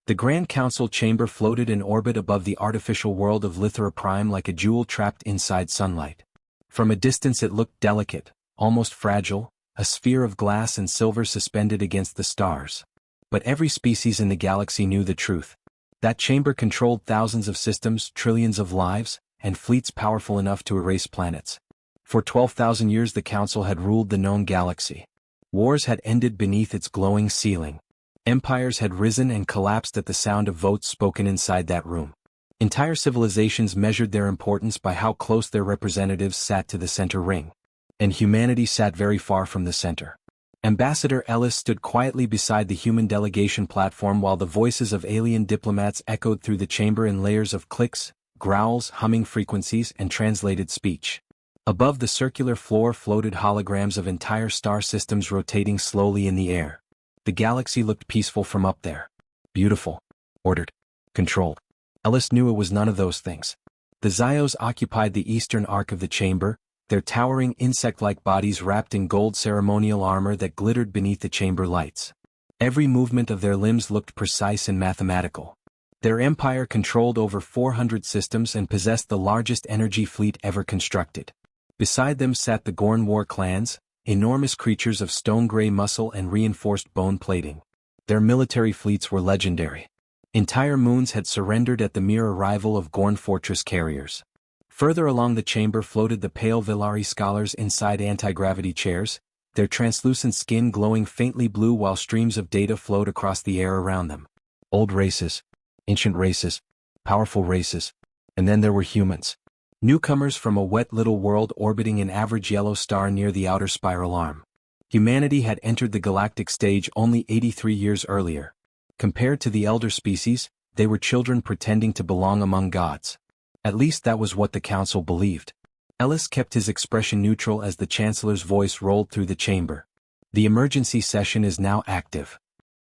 The Grand Council chamber floated in orbit above the artificial world of Lithera Prime like a jewel trapped inside sunlight. From a distance it looked delicate, almost fragile, a sphere of glass and silver suspended against the stars. But every species in the galaxy knew the truth. That chamber controlled thousands of systems, trillions of lives, and fleets powerful enough to erase planets. For 12,000 years the Council had ruled the known galaxy. Wars had ended beneath its glowing ceiling. Empires had risen and collapsed at the sound of votes spoken inside that room. Entire civilizations measured their importance by how close their representatives sat to the center ring. And humanity sat very far from the center. Ambassador Ellis stood quietly beside the human delegation platform while the voices of alien diplomats echoed through the chamber in layers of clicks, growls, humming frequencies, and translated speech. Above the circular floor floated holograms of entire star systems rotating slowly in the air. The galaxy looked peaceful from up there. Beautiful. Ordered. Controlled. Ellis knew it was none of those things. The Zyos occupied the eastern arc of the chamber, their towering insect-like bodies wrapped in gold ceremonial armor that glittered beneath the chamber lights. Every movement of their limbs looked precise and mathematical. Their empire controlled over 400 systems and possessed the largest energy fleet ever constructed. Beside them sat the Gorn War clans, enormous creatures of stone-gray muscle and reinforced bone plating. Their military fleets were legendary. Entire moons had surrendered at the mere arrival of Gorn fortress carriers. Further along the chamber floated the pale Velari scholars inside anti-gravity chairs, their translucent skin glowing faintly blue while streams of data flowed across the air around them. Old races, ancient races, powerful races, and then there were humans. Newcomers from a wet little world orbiting an average yellow star near the outer spiral arm. Humanity had entered the galactic stage only 83 years earlier. Compared to the elder species, they were children pretending to belong among gods. At least that was what the Council believed. Ellis kept his expression neutral as the Chancellor's voice rolled through the chamber. The emergency session is now active.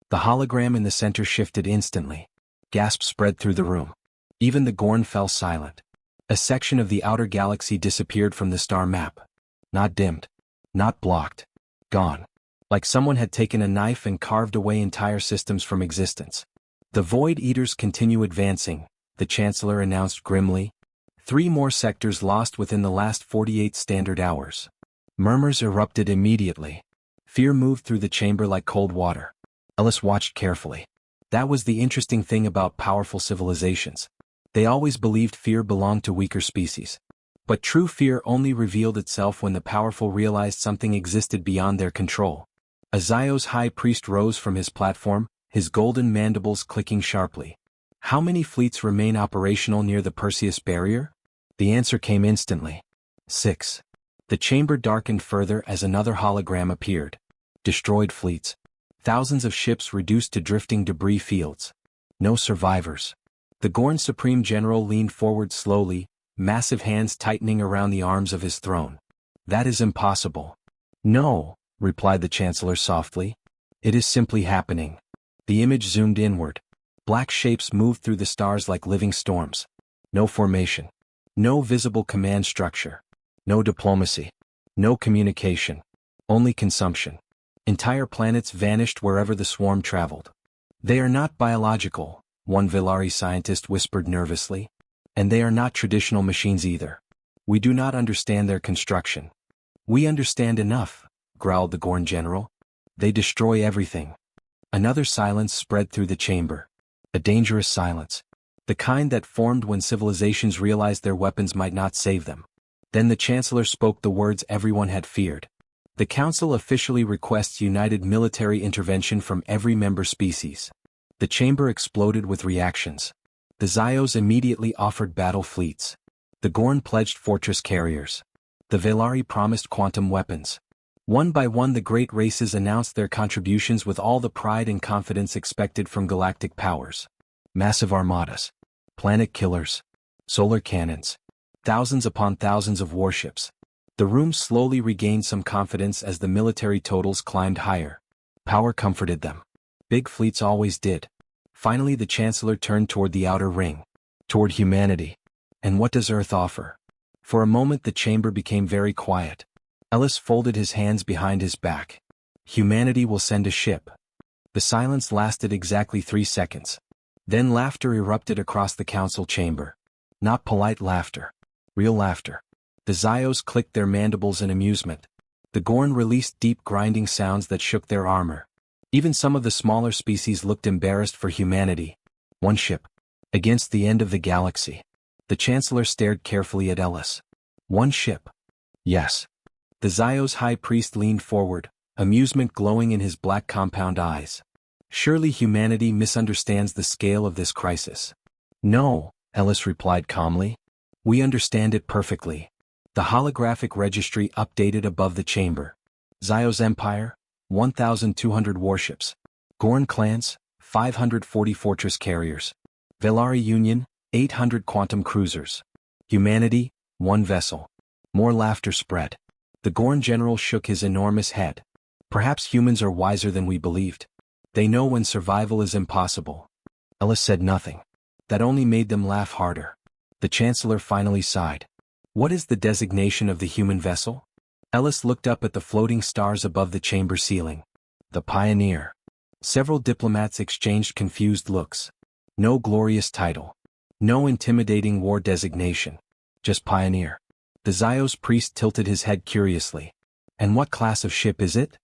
The hologram in the center shifted instantly. Gasps spread through the room. Even the Gorn fell silent. A section of the outer galaxy disappeared from the star map. Not dimmed. Not blocked. Gone. Like someone had taken a knife and carved away entire systems from existence. The Void Eaters continue advancing, the Chancellor announced grimly. 3 more sectors lost within the last 48 standard hours. Murmurs erupted immediately. Fear moved through the chamber like cold water. Ellis watched carefully. That was the interesting thing about powerful civilizations. They always believed fear belonged to weaker species. But true fear only revealed itself when the powerful realized something existed beyond their control. A Zyos high priest rose from his platform, his golden mandibles clicking sharply. How many fleets remain operational near the Perseus barrier? The answer came instantly. 6. The chamber darkened further as another hologram appeared. Destroyed fleets. Thousands of ships reduced to drifting debris fields. No survivors. The Gorn Supreme General leaned forward slowly, massive hands tightening around the arms of his throne. That is impossible. No, replied the Chancellor softly. It is simply happening. The image zoomed inward. Black shapes moved through the stars like living storms. No formation. No visible command structure. No diplomacy. No communication. Only consumption. Entire planets vanished wherever the swarm traveled. They are not biological, one Velari scientist whispered nervously. And they are not traditional machines either. We do not understand their construction. We understand enough, growled the Gorn general. They destroy everything. Another silence spread through the chamber. A dangerous silence. The kind that formed when civilizations realized their weapons might not save them. Then the Chancellor spoke the words everyone had feared. The Council officially requests united military intervention from every member species. The chamber exploded with reactions. The Zyos immediately offered battle fleets. The Gorn pledged fortress carriers. The Velari promised quantum weapons. One by one the great races announced their contributions with all the pride and confidence expected from galactic powers. Massive armadas. Planet killers. Solar cannons. Thousands upon thousands of warships. The room slowly regained some confidence as the military totals climbed higher. Power comforted them. Big fleets always did. Finally the Chancellor turned toward the outer ring. Toward humanity. And what does Earth offer? For a moment the chamber became very quiet. Ellis folded his hands behind his back. Humanity will send a ship. The silence lasted exactly 3 seconds. Then laughter erupted across the council chamber. Not polite laughter. Real laughter. The Zyos clicked their mandibles in amusement. The Gorn released deep grinding sounds that shook their armor. Even some of the smaller species looked embarrassed for humanity. One ship. Against the end of the galaxy. The Chancellor stared carefully at Ellis. One ship. Yes. The Zyos High Priest leaned forward, amusement glowing in his black compound eyes. Surely humanity misunderstands the scale of this crisis. No, Ellis replied calmly. We understand it perfectly. The holographic registry updated above the chamber. Zyos Empire, 1,200 warships. Gorn clans, 540 fortress carriers. Velari Union, 800 quantum cruisers. Humanity, 1 vessel. More laughter spread. The Gorn general shook his enormous head. Perhaps humans are wiser than we believed. They know when survival is impossible. Ellis said nothing. That only made them laugh harder. The Chancellor finally sighed. What is the designation of the human vessel? Ellis looked up at the floating stars above the chamber ceiling. The Pioneer. Several diplomats exchanged confused looks. No glorious title. No intimidating war designation. Just Pioneer. The Zyos priest tilted his head curiously. And what class of ship is it?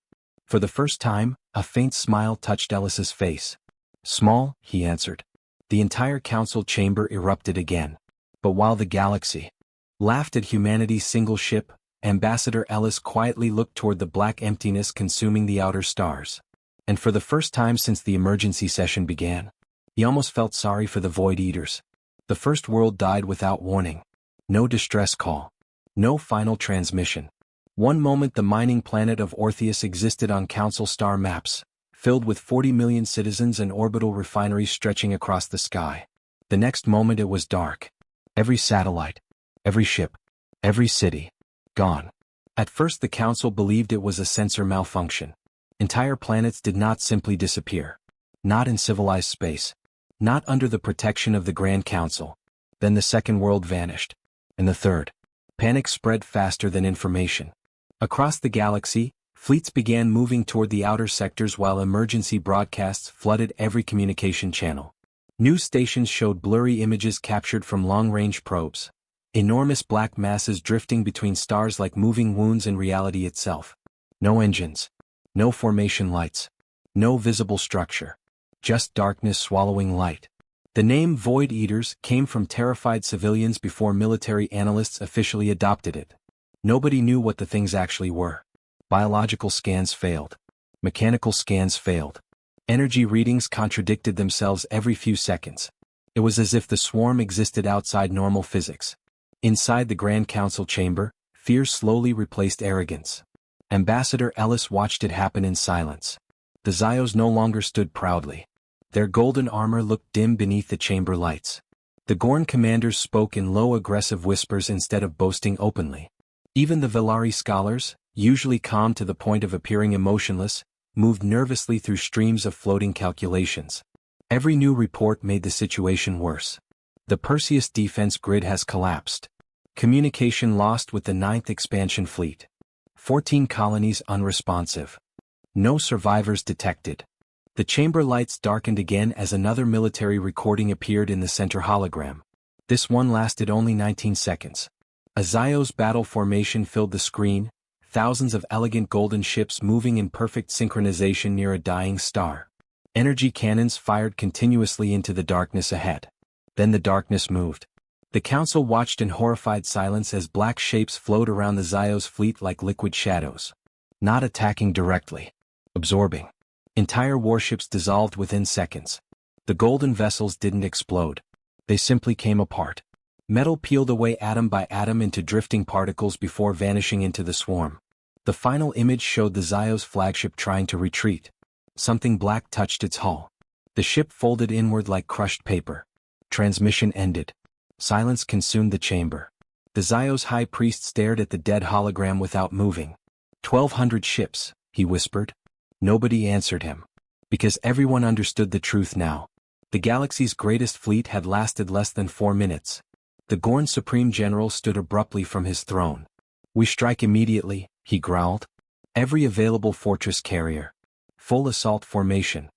For the first time, a faint smile touched Ellis's face. Small, he answered. The entire council chamber erupted again. But while the galaxy laughed at humanity's single ship, Ambassador Ellis quietly looked toward the black emptiness consuming the outer stars. And for the first time since the emergency session began, he almost felt sorry for the Void Eaters. The first world died without warning. No distress call. No final transmission. One moment the mining planet of Orpheus existed on council star maps, filled with 40 million citizens and orbital refineries stretching across the sky. The next moment it was dark. Every satellite, every ship, every city, gone. At first the council believed it was a sensor malfunction. Entire planets did not simply disappear. Not in civilized space. Not under the protection of the Grand Council. Then the second world vanished. And the third. Panic spread faster than information. Across the galaxy, fleets began moving toward the outer sectors while emergency broadcasts flooded every communication channel. News stations showed blurry images captured from long-range probes. Enormous black masses drifting between stars like moving wounds in reality itself. No engines. No formation lights. No visible structure. Just darkness swallowing light. The name Void Eaters came from terrified civilians before military analysts officially adopted it. Nobody knew what the things actually were. Biological scans failed. Mechanical scans failed. Energy readings contradicted themselves every few seconds. It was as if the swarm existed outside normal physics. Inside the Grand Council chamber, fear slowly replaced arrogance. Ambassador Ellis watched it happen in silence. The Zyos no longer stood proudly. Their golden armor looked dim beneath the chamber lights. The Gorn commanders spoke in low aggressive whispers instead of boasting openly. Even the Velari scholars, usually calm to the point of appearing emotionless, moved nervously through streams of floating calculations. Every new report made the situation worse. The Perseus defense grid has collapsed. Communication lost with the 9th expansion fleet. 14 colonies unresponsive. No survivors detected. The chamber lights darkened again as another military recording appeared in the center hologram. This one lasted only 19 seconds. A Zyos battle formation filled the screen, thousands of elegant golden ships moving in perfect synchronization near a dying star. Energy cannons fired continuously into the darkness ahead. Then the darkness moved. The council watched in horrified silence as black shapes flowed around the Zyos fleet like liquid shadows. Not attacking directly. Absorbing. Entire warships dissolved within seconds. The golden vessels didn't explode. They simply came apart. Metal peeled away atom by atom into drifting particles before vanishing into the swarm. The final image showed the Zyos flagship trying to retreat. Something black touched its hull. The ship folded inward like crushed paper. Transmission ended. Silence consumed the chamber. The Zyos high priest stared at the dead hologram without moving. 1,200 ships, he whispered. Nobody answered him. Because everyone understood the truth now. The galaxy's greatest fleet had lasted less than 4 minutes. The Gorn Supreme General stood abruptly from his throne. We strike immediately, he growled. Every available fortress carrier. Full assault formation.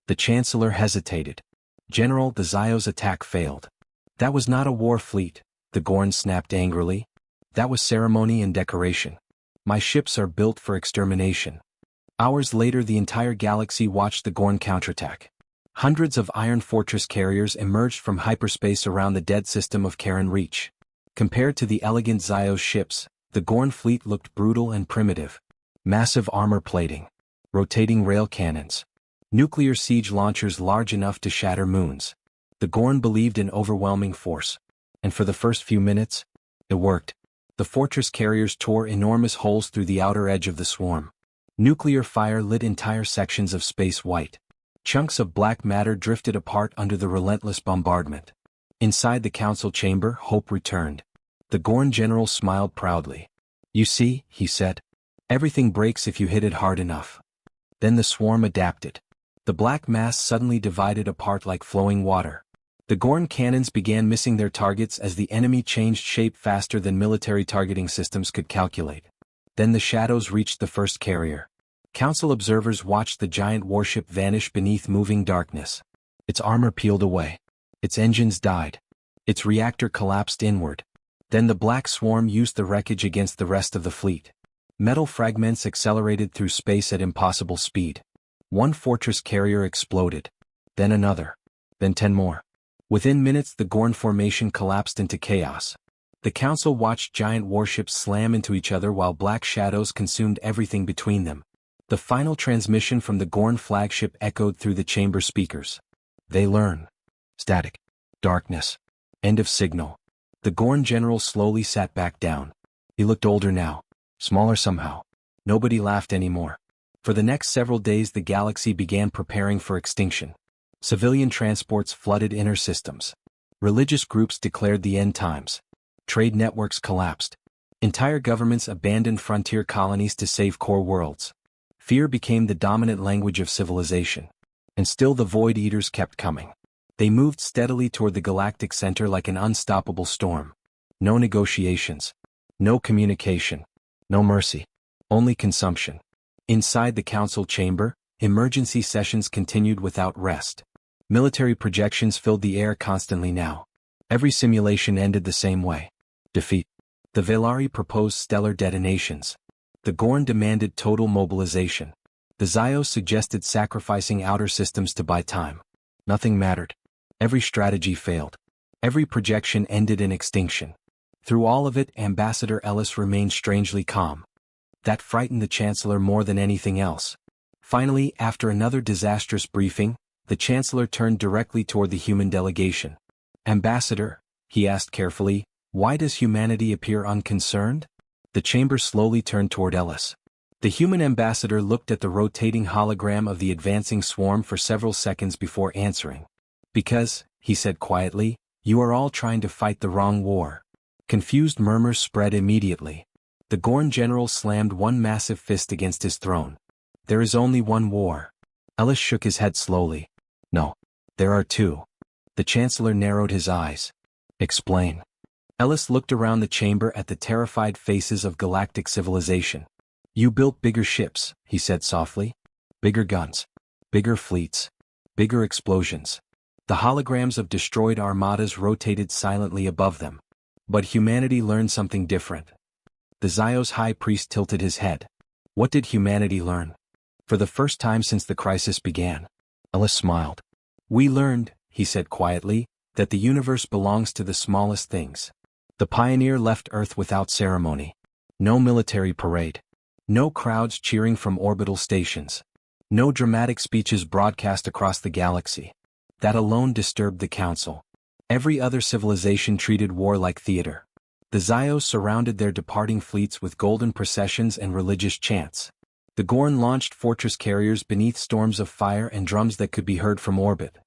The Chancellor hesitated. "General, the Zio's attack failed." "That was not a war fleet," the Gorn snapped angrily. "That was ceremony and decoration. My ships are built for extermination." Hours later, the entire galaxy watched the Gorn counterattack. Hundreds of Iron Fortress carriers emerged from hyperspace around the dead system of Karen Reach. Compared to the elegant Zio's ships, the Gorn fleet looked brutal and primitive. Massive armor plating, rotating rail cannons, nuclear siege launchers large enough to shatter moons. The Gorn believed in overwhelming force. And for the first few minutes, it worked. The fortress carriers tore enormous holes through the outer edge of the swarm. Nuclear fire lit entire sections of space white. Chunks of black matter drifted apart under the relentless bombardment. Inside the council chamber, hope returned. The Gorn general smiled proudly. "You see," he said, "everything breaks if you hit it hard enough." Then the swarm adapted. The black mass suddenly divided apart like flowing water. The Gorn cannons began missing their targets as the enemy changed shape faster than military targeting systems could calculate. Then the shadows reached the first carrier. Council observers watched the giant warship vanish beneath moving darkness. Its armor peeled away. Its engines died. Its reactor collapsed inward. Then the black swarm used the wreckage against the rest of the fleet. Metal fragments accelerated through space at impossible speed. One fortress carrier exploded. Then another. Then 10 more. Within minutes, the Gorn formation collapsed into chaos. The Council watched giant warships slam into each other while black shadows consumed everything between them. The final transmission from the Gorn flagship echoed through the chamber speakers. "They learn." Static. Darkness. End of signal. The Gorn general slowly sat back down. He looked older now. Smaller somehow. Nobody laughed anymore. For the next several days, the galaxy began preparing for extinction. Civilian transports flooded inner systems. Religious groups declared the end times. Trade networks collapsed. Entire governments abandoned frontier colonies to save core worlds. Fear became the dominant language of civilization. And still the Void Eaters kept coming. They moved steadily toward the galactic center like an unstoppable storm. No negotiations. No communication. No mercy. Only consumption. Inside the council chamber, emergency sessions continued without rest. Military projections filled the air constantly now. Every simulation ended the same way. Defeat. The Velari proposed stellar detonations. The Gorn demanded total mobilization. The Zios suggested sacrificing outer systems to buy time. Nothing mattered. Every strategy failed. Every projection ended in extinction. Through all of it, Ambassador Ellis remained strangely calm. That frightened the Chancellor more than anything else. Finally, after another disastrous briefing, the Chancellor turned directly toward the human delegation. "Ambassador," he asked carefully, "why does humanity appear unconcerned?" The chamber slowly turned toward Ellis. The human ambassador looked at the rotating hologram of the advancing swarm for several seconds before answering. "Because," he said quietly, "you are all trying to fight the wrong war." Confused murmurs spread immediately. The Gorn general slammed one massive fist against his throne. "There is only one war." Ellis shook his head slowly. "No. There are two." The Chancellor narrowed his eyes. "Explain." Ellis looked around the chamber at the terrified faces of galactic civilization. "You built bigger ships," he said softly. "Bigger guns. Bigger fleets. Bigger explosions." The holograms of destroyed armadas rotated silently above them. But humanity learned something different. The Zios high priest tilted his head. What did humanity learn? For the first time since the crisis began. Ellis smiled. "We learned," he said quietly, "that the universe belongs to the smallest things." The pioneer left Earth without ceremony. No military parade. No crowds cheering from orbital stations. No dramatic speeches broadcast across the galaxy. That alone disturbed the Council. Every other civilization treated war like theater. The Zios surrounded their departing fleets with golden processions and religious chants. The Gorn launched fortress carriers beneath storms of fire and drums that could be heard from orbit.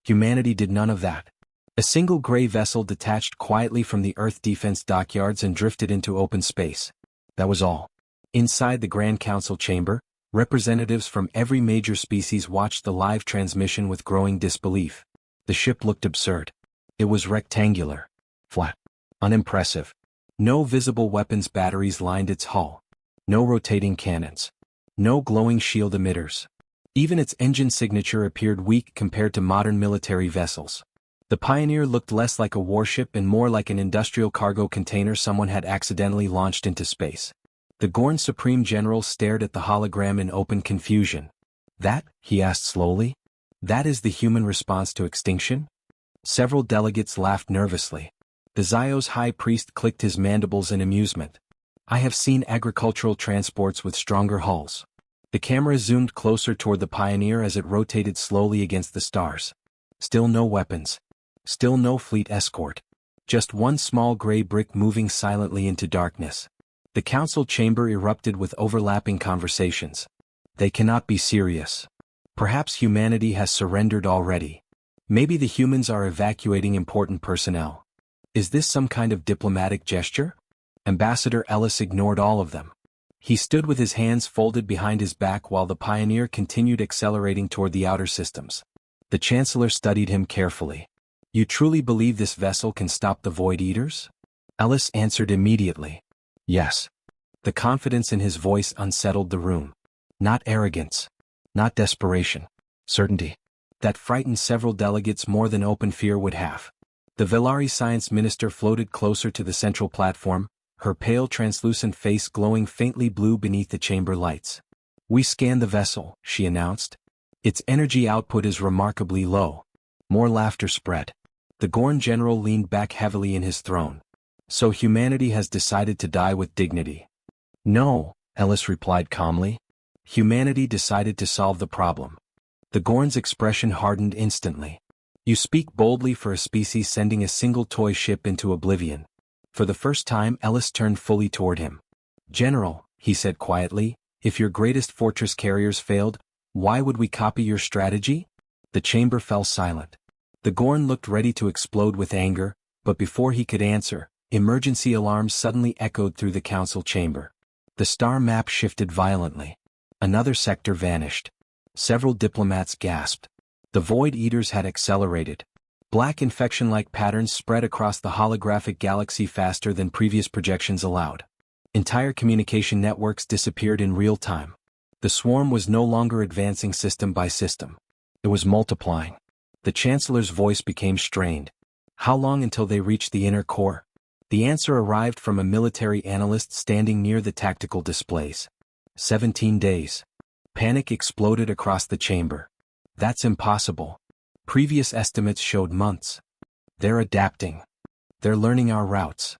Humanity did none of that. A single gray vessel detached quietly from the Earth defense dockyards and drifted into open space. That was all. Inside the Grand Council chamber, representatives from every major species watched the live transmission with growing disbelief. The ship looked absurd. It was rectangular. Flat. Unimpressive. No visible weapons batteries lined its hull. No rotating cannons. No glowing shield emitters. Even its engine signature appeared weak compared to modern military vessels. The Pioneer looked less like a warship and more like an industrial cargo container someone had accidentally launched into space. The Gorn Supreme General stared at the hologram in open confusion. That, he asked slowly, that is the human response to extinction? Several delegates laughed nervously. The Zio's high priest clicked his mandibles in amusement. I have seen agricultural transports with stronger hulls. The camera zoomed closer toward the Pioneer as it rotated slowly against the stars. Still no weapons. Still no fleet escort. Just one small gray brick moving silently into darkness. The council chamber erupted with overlapping conversations. They cannot be serious. Perhaps humanity has surrendered already. Maybe the humans are evacuating important personnel. Is this some kind of diplomatic gesture? Ambassador Ellis ignored all of them. He stood with his hands folded behind his back while the Pioneer continued accelerating toward the outer systems. The Chancellor studied him carefully. You truly believe this vessel can stop the Void Eaters? Ellis answered immediately. Yes. The confidence in his voice unsettled the room. Not arrogance. Not desperation. Certainty. That frightened several delegates more than open fear would have. The Velari science minister floated closer to the central platform, her pale translucent face glowing faintly blue beneath the chamber lights. We scanned the vessel, she announced. Its energy output is remarkably low. More laughter spread. The Gorn general leaned back heavily in his throne. So humanity has decided to die with dignity. No, Ellis replied calmly. Humanity decided to solve the problem. The Gorn's expression hardened instantly. You speak boldly for a species sending a single toy ship into oblivion. For the first time Ellis turned fully toward him. General, he said quietly, if your greatest fortress carriers failed, why would we copy your strategy? The chamber fell silent. The Gorn looked ready to explode with anger, but before he could answer, emergency alarms suddenly echoed through the council chamber. The star map shifted violently. Another sector vanished. Several diplomats gasped. The Void Eaters had accelerated. Black infection-like patterns spread across the holographic galaxy faster than previous projections allowed. Entire communication networks disappeared in real time. The swarm was no longer advancing system by system. It was multiplying. The Chancellor's voice became strained. How long until they reached the inner core? The answer arrived from a military analyst standing near the tactical displays. 17 days. Panic exploded across the chamber. That's impossible. Previous estimates showed months. They're adapting. They're learning our routes.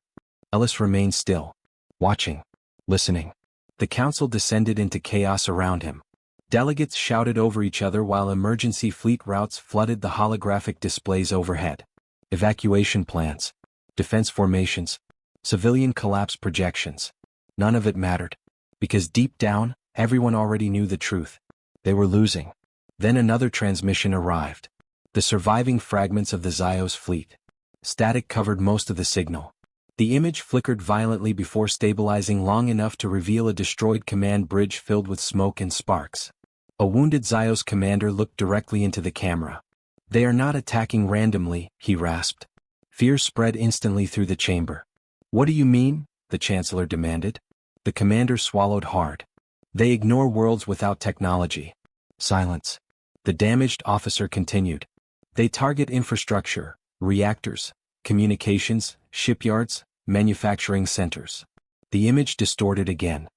Ellis remained still. Watching. Listening. The council descended into chaos around him. Delegates shouted over each other while emergency fleet routes flooded the holographic displays overhead. Evacuation plans. Defense formations. Civilian collapse projections. None of it mattered. Because deep down, everyone already knew the truth. They were losing. Then another transmission arrived. The surviving fragments of the Zio's fleet. Static covered most of the signal. The image flickered violently before stabilizing long enough to reveal a destroyed command bridge filled with smoke and sparks. A wounded Zio's commander looked directly into the camera. They are not attacking randomly, he rasped. Fear spread instantly through the chamber. What do you mean? The Chancellor demanded. The commander swallowed hard. They ignore worlds without technology. Silence. The damaged officer continued. They target infrastructure, reactors, communications, shipyards, manufacturing centers. The image distorted again.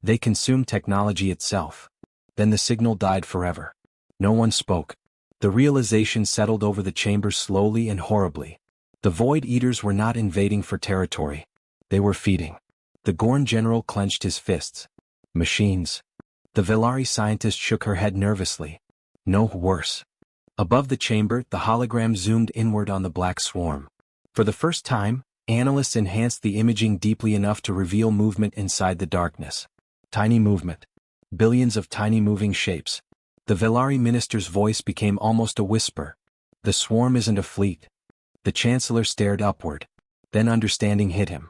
They consume technology itself. Then the signal died forever. No one spoke. The realization settled over the chamber slowly and horribly. The Void Eaters were not invading for territory. They were feeding. The Gorn general clenched his fists. Machines. The Velari scientist shook her head nervously. No, worse. Above the chamber, the hologram zoomed inward on the black swarm. For the first time, analysts enhanced the imaging deeply enough to reveal movement inside the darkness. Tiny movement. Billions of tiny moving shapes. The Velari minister's voice became almost a whisper. The swarm isn't a fleet. The Chancellor stared upward. Then understanding hit him.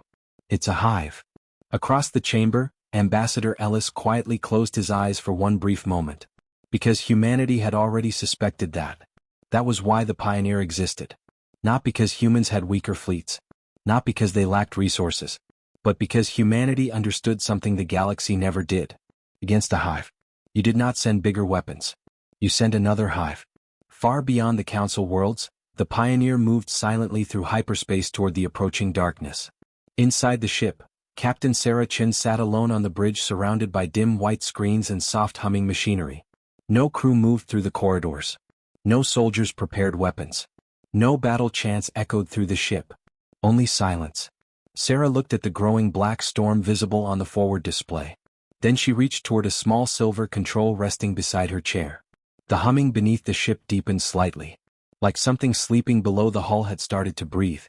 It's a hive. Across the chamber, Ambassador Ellis quietly closed his eyes for one brief moment. Because humanity had already suspected that. That was why the Pioneer existed. Not because humans had weaker fleets. Not because they lacked resources. But because humanity understood something the galaxy never did. Against a hive. You did not send bigger weapons. You sent another hive. Far beyond the Council worlds, the Pioneer moved silently through hyperspace toward the approaching darkness. Inside the ship, Captain Sarah Chin sat alone on the bridge surrounded by dim white screens and soft humming machinery. No crew moved through the corridors. No soldiers prepared weapons. No battle chants echoed through the ship. Only silence. Sarah looked at the growing black storm visible on the forward display. Then she reached toward a small silver control resting beside her chair. The humming beneath the ship deepened slightly. Like something sleeping below the hull had started to breathe.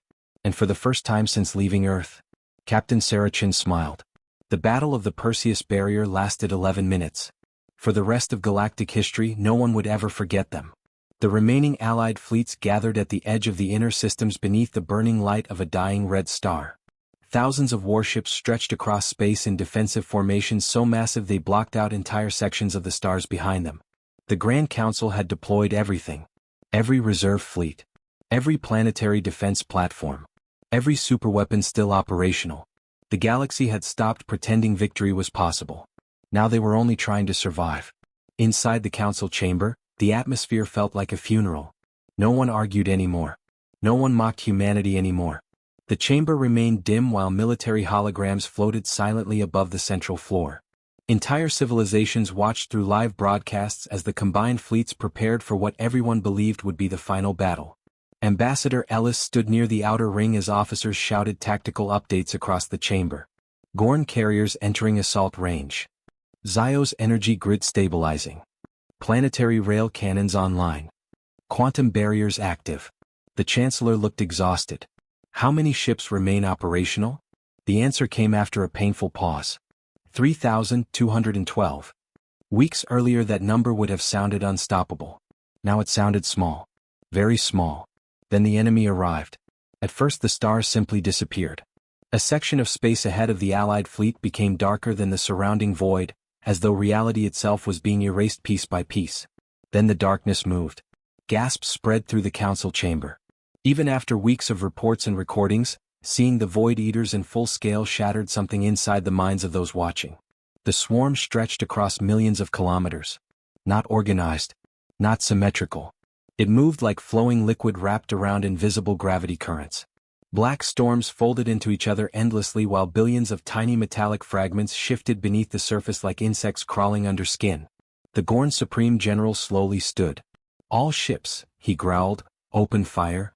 And for the first time since leaving Earth, Captain Sarah Chin smiled. The Battle of the Perseus Barrier lasted 11 minutes. For the rest of galactic history, no one would ever forget them. The remaining Allied fleets gathered at the edge of the inner systems beneath the burning light of a dying red star. Thousands of warships stretched across space in defensive formations so massive they blocked out entire sections of the stars behind them. The Grand Council had deployed everything. Every reserve fleet. Every planetary defense platform. Every superweapon still operational. The galaxy had stopped pretending victory was possible. Now they were only trying to survive. Inside the council chamber, the atmosphere felt like a funeral. No one argued anymore. No one mocked humanity anymore. The chamber remained dim while military holograms floated silently above the central floor. Entire civilizations watched through live broadcasts as the combined fleets prepared for what everyone believed would be the final battle. Ambassador Ellis stood near the outer ring as officers shouted tactical updates across the chamber. Gorn carriers entering assault range. Zio's energy grid stabilizing. Planetary rail cannons online. Quantum barriers active. The Chancellor looked exhausted. How many ships remain operational? The answer came after a painful pause. 3,212. Weeks earlier that number would have sounded unstoppable. Now it sounded small. Very small. Then the enemy arrived. At first the stars simply disappeared. A section of space ahead of the Allied fleet became darker than the surrounding void, as though reality itself was being erased piece by piece. Then the darkness moved. Gasps spread through the council chamber. Even after weeks of reports and recordings, seeing the Void Eaters in full scale shattered something inside the minds of those watching. The swarm stretched across millions of kilometers. Not organized. Not symmetrical. It moved like flowing liquid wrapped around invisible gravity currents. Black storms folded into each other endlessly while billions of tiny metallic fragments shifted beneath the surface like insects crawling under skin. The Gorn Supreme General slowly stood. All ships, he growled, open fire.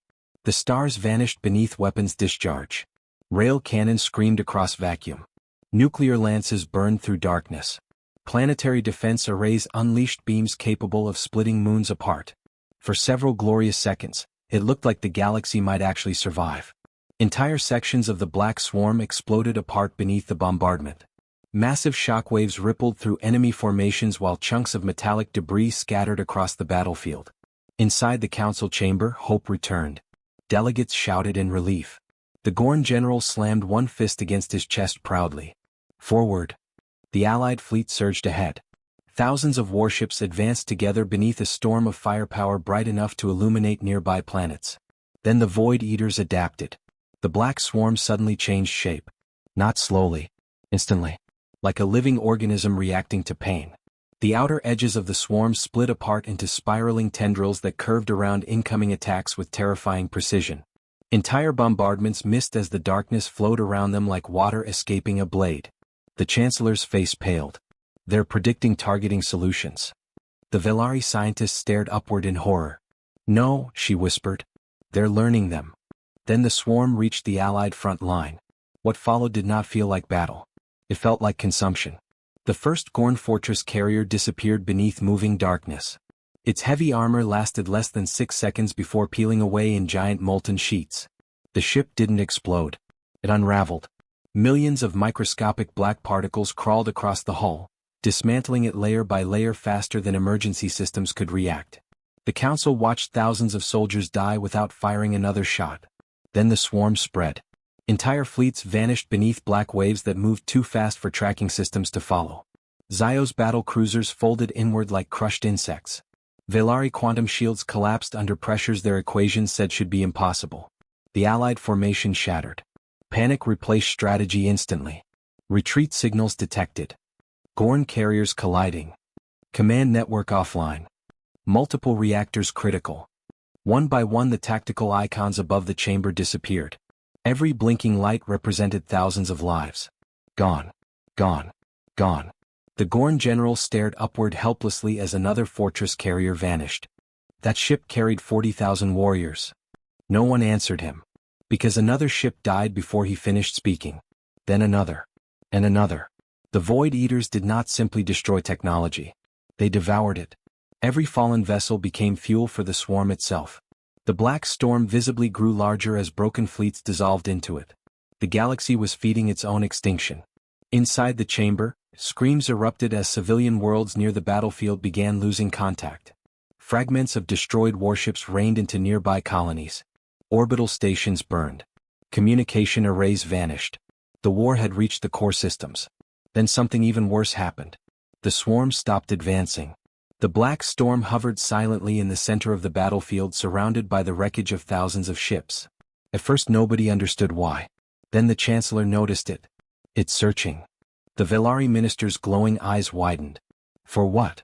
The stars vanished beneath weapons discharge. Rail cannons screamed across vacuum. Nuclear lances burned through darkness. Planetary defense arrays unleashed beams capable of splitting moons apart. For several glorious seconds, it looked like the galaxy might actually survive. Entire sections of the Black Swarm exploded apart beneath the bombardment. Massive shockwaves rippled through enemy formations while chunks of metallic debris scattered across the battlefield. Inside the council chamber, hope returned. Delegates shouted in relief. The Gorn general slammed one fist against his chest proudly. Forward. The Allied fleet surged ahead. Thousands of warships advanced together beneath a storm of firepower bright enough to illuminate nearby planets. Then the Void Eaters adapted. The Black Swarm suddenly changed shape. Not slowly. Instantly. Like a living organism reacting to pain. The outer edges of the swarm split apart into spiraling tendrils that curved around incoming attacks with terrifying precision. Entire bombardments missed as the darkness flowed around them like water escaping a blade. The Chancellor's face paled. They're predicting targeting solutions. The Velari scientist stared upward in horror. No, she whispered. They're learning them. Then the swarm reached the Allied front line. What followed did not feel like battle. It felt like consumption. The first Gorn Fortress carrier disappeared beneath moving darkness. Its heavy armor lasted less than 6 seconds before peeling away in giant molten sheets. The ship didn't explode. It unraveled. Millions of microscopic black particles crawled across the hull, dismantling it layer by layer faster than emergency systems could react. The council watched thousands of soldiers die without firing another shot. Then the swarm spread. Entire fleets vanished beneath black waves that moved too fast for tracking systems to follow. Zio's battle cruisers folded inward like crushed insects. Velari quantum shields collapsed under pressures their equations said should be impossible. The Allied formation shattered. Panic replaced strategy instantly. Retreat signals detected. Gorn carriers colliding. Command network offline. Multiple reactors critical. One by one the tactical icons above the chamber disappeared. Every blinking light represented thousands of lives. Gone. Gone. Gone. The Gorn general stared upward helplessly as another fortress carrier vanished. That ship carried 40,000 warriors. No one answered him. Because another ship died before he finished speaking. Then another. And another. The Void Eaters did not simply destroy technology. They devoured it. Every fallen vessel became fuel for the swarm itself. The black storm visibly grew larger as broken fleets dissolved into it. The galaxy was feeding its own extinction. Inside the chamber, screams erupted as civilian worlds near the battlefield began losing contact. Fragments of destroyed warships rained into nearby colonies. Orbital stations burned. Communication arrays vanished. The war had reached the core systems. Then something even worse happened. The swarm stopped advancing. The black storm hovered silently in the center of the battlefield, surrounded by the wreckage of thousands of ships. At first nobody understood why. Then the Chancellor noticed it. It's searching. The Velari minister's glowing eyes widened. For what?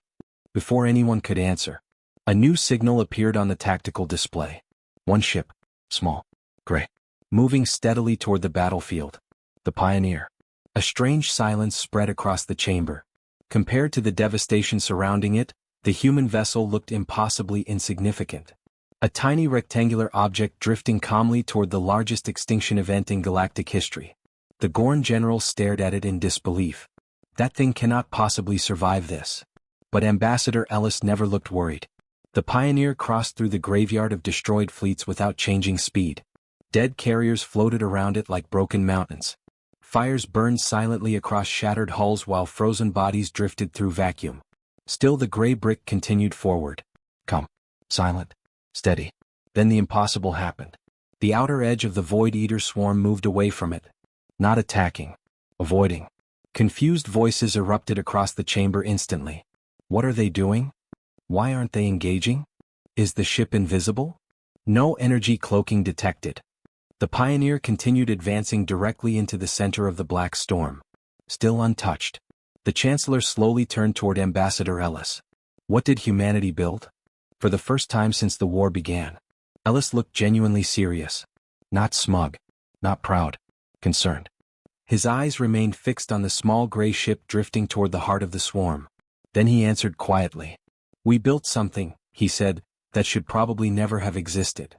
Before anyone could answer, a new signal appeared on the tactical display. One ship, small, gray, moving steadily toward the battlefield. The Pioneer. A strange silence spread across the chamber. Compared to the devastation surrounding it, the human vessel looked impossibly insignificant. A tiny rectangular object drifting calmly toward the largest extinction event in galactic history. The Gorn general stared at it in disbelief. That thing cannot possibly survive this. But Ambassador Ellis never looked worried. The Pioneer crossed through the graveyard of destroyed fleets without changing speed. Dead carriers floated around it like broken mountains. Fires burned silently across shattered hulls while frozen bodies drifted through vacuum. Still the gray brick continued forward. Calm, silent, steady. Then the impossible happened. The outer edge of the Void Eater swarm moved away from it. Not attacking. Avoiding. Confused voices erupted across the chamber instantly. What are they doing? Why aren't they engaging? Is the ship invisible? No energy cloaking detected. The Pioneer continued advancing directly into the center of the black storm. Still untouched. The Chancellor slowly turned toward Ambassador Ellis. What did humanity build? For the first time since the war began. Ellis looked genuinely serious. Not smug. Not proud. Concerned. His eyes remained fixed on the small gray ship drifting toward the heart of the swarm. Then he answered quietly. We built something, he said, that should probably never have existed.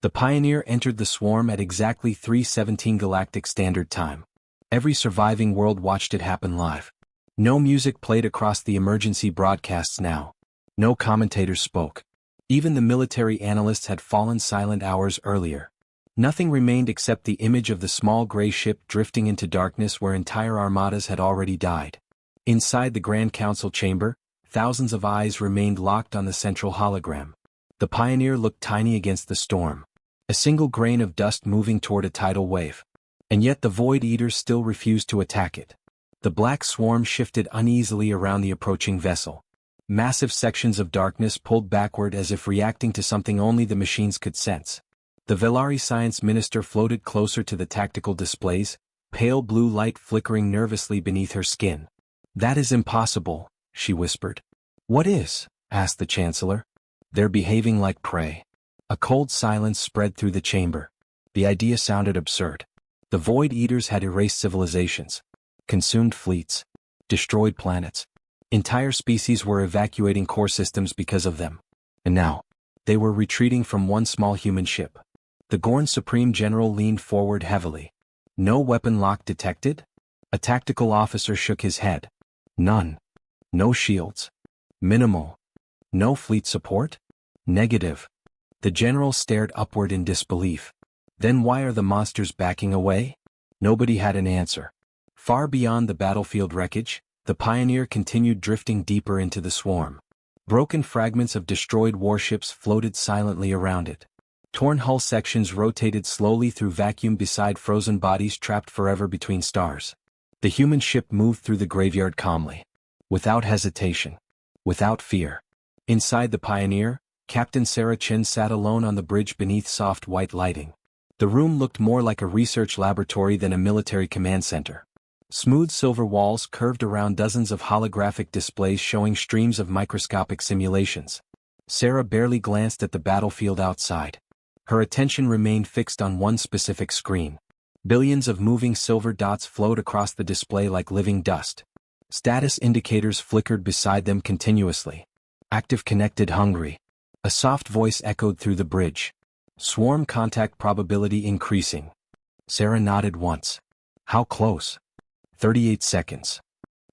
The Pioneer entered the swarm at exactly 3:17 Galactic Standard Time. Every surviving world watched it happen live. No music played across the emergency broadcasts now. No commentators spoke. Even the military analysts had fallen silent hours earlier. Nothing remained except the image of the small gray ship drifting into darkness where entire armadas had already died. Inside the Grand Council chamber, thousands of eyes remained locked on the central hologram. The Pioneer looked tiny against the storm. A single grain of dust moving toward a tidal wave. And yet the Void Eaters still refused to attack it. The black swarm shifted uneasily around the approaching vessel. Massive sections of darkness pulled backward as if reacting to something only the machines could sense. The Velari science minister floated closer to the tactical displays, pale blue light flickering nervously beneath her skin. That is impossible, she whispered. What is? Asked the Chancellor. They're behaving like prey. A cold silence spread through the chamber. The idea sounded absurd. The Void Eaters had erased civilizations. Consumed fleets. Destroyed planets. Entire species were evacuating core systems because of them. And now, they were retreating from one small human ship. The Gorn Supreme General leaned forward heavily. No weapon lock detected? A tactical officer shook his head. None. No shields. Minimal. No fleet support? Negative. The general stared upward in disbelief. Then why are the monsters backing away? Nobody had an answer. Far beyond the battlefield wreckage, the Pioneer continued drifting deeper into the swarm. Broken fragments of destroyed warships floated silently around it. Torn hull sections rotated slowly through vacuum beside frozen bodies trapped forever between stars. The human ship moved through the graveyard calmly. Without hesitation. Without fear. Inside the Pioneer, Captain Sarah Chen sat alone on the bridge beneath soft white lighting. The room looked more like a research laboratory than a military command center. Smooth silver walls curved around dozens of holographic displays showing streams of microscopic simulations. Sarah barely glanced at the battlefield outside. Her attention remained fixed on one specific screen. Billions of moving silver dots flowed across the display like living dust. Status indicators flickered beside them continuously. Active, connected, hungry. A soft voice echoed through the bridge. Swarm contact probability increasing. Sarah nodded once. How close? 38 seconds.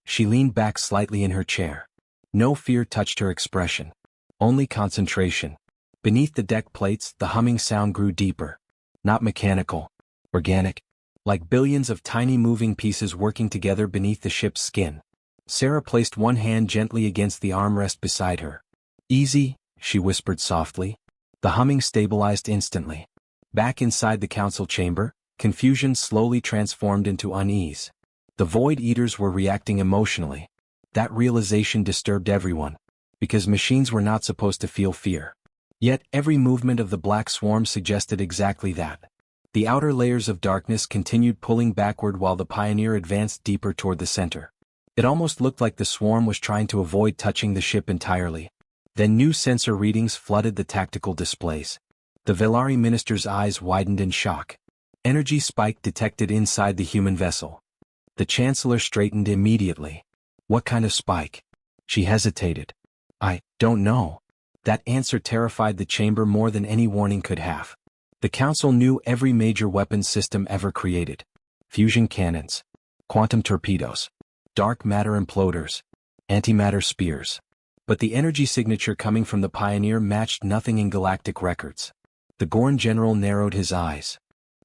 She leaned back slightly in her chair. No fear touched her expression. Only concentration. Beneath the deck plates, the humming sound grew deeper. Not mechanical. Organic. Like billions of tiny moving pieces working together beneath the ship's skin. Sarah placed one hand gently against the armrest beside her. Easy, she whispered softly. The humming stabilized instantly. Back inside the council chamber, confusion slowly transformed into unease. The Void Eaters were reacting emotionally. That realization disturbed everyone. Because machines were not supposed to feel fear. Yet every movement of the Black Swarm suggested exactly that. The outer layers of darkness continued pulling backward while the Pioneer advanced deeper toward the center. It almost looked like the swarm was trying to avoid touching the ship entirely. Then new sensor readings flooded the tactical displays. The Velari minister's eyes widened in shock. Energy spike detected inside the human vessel. The Chancellor straightened immediately. What kind of spike? She hesitated. I don't know. That answer terrified the chamber more than any warning could have. The Council knew every major weapons system ever created. Fusion cannons. Quantum torpedoes. Dark matter imploders. Antimatter spears. But the energy signature coming from the Pioneer matched nothing in galactic records. The Gorn general narrowed his eyes.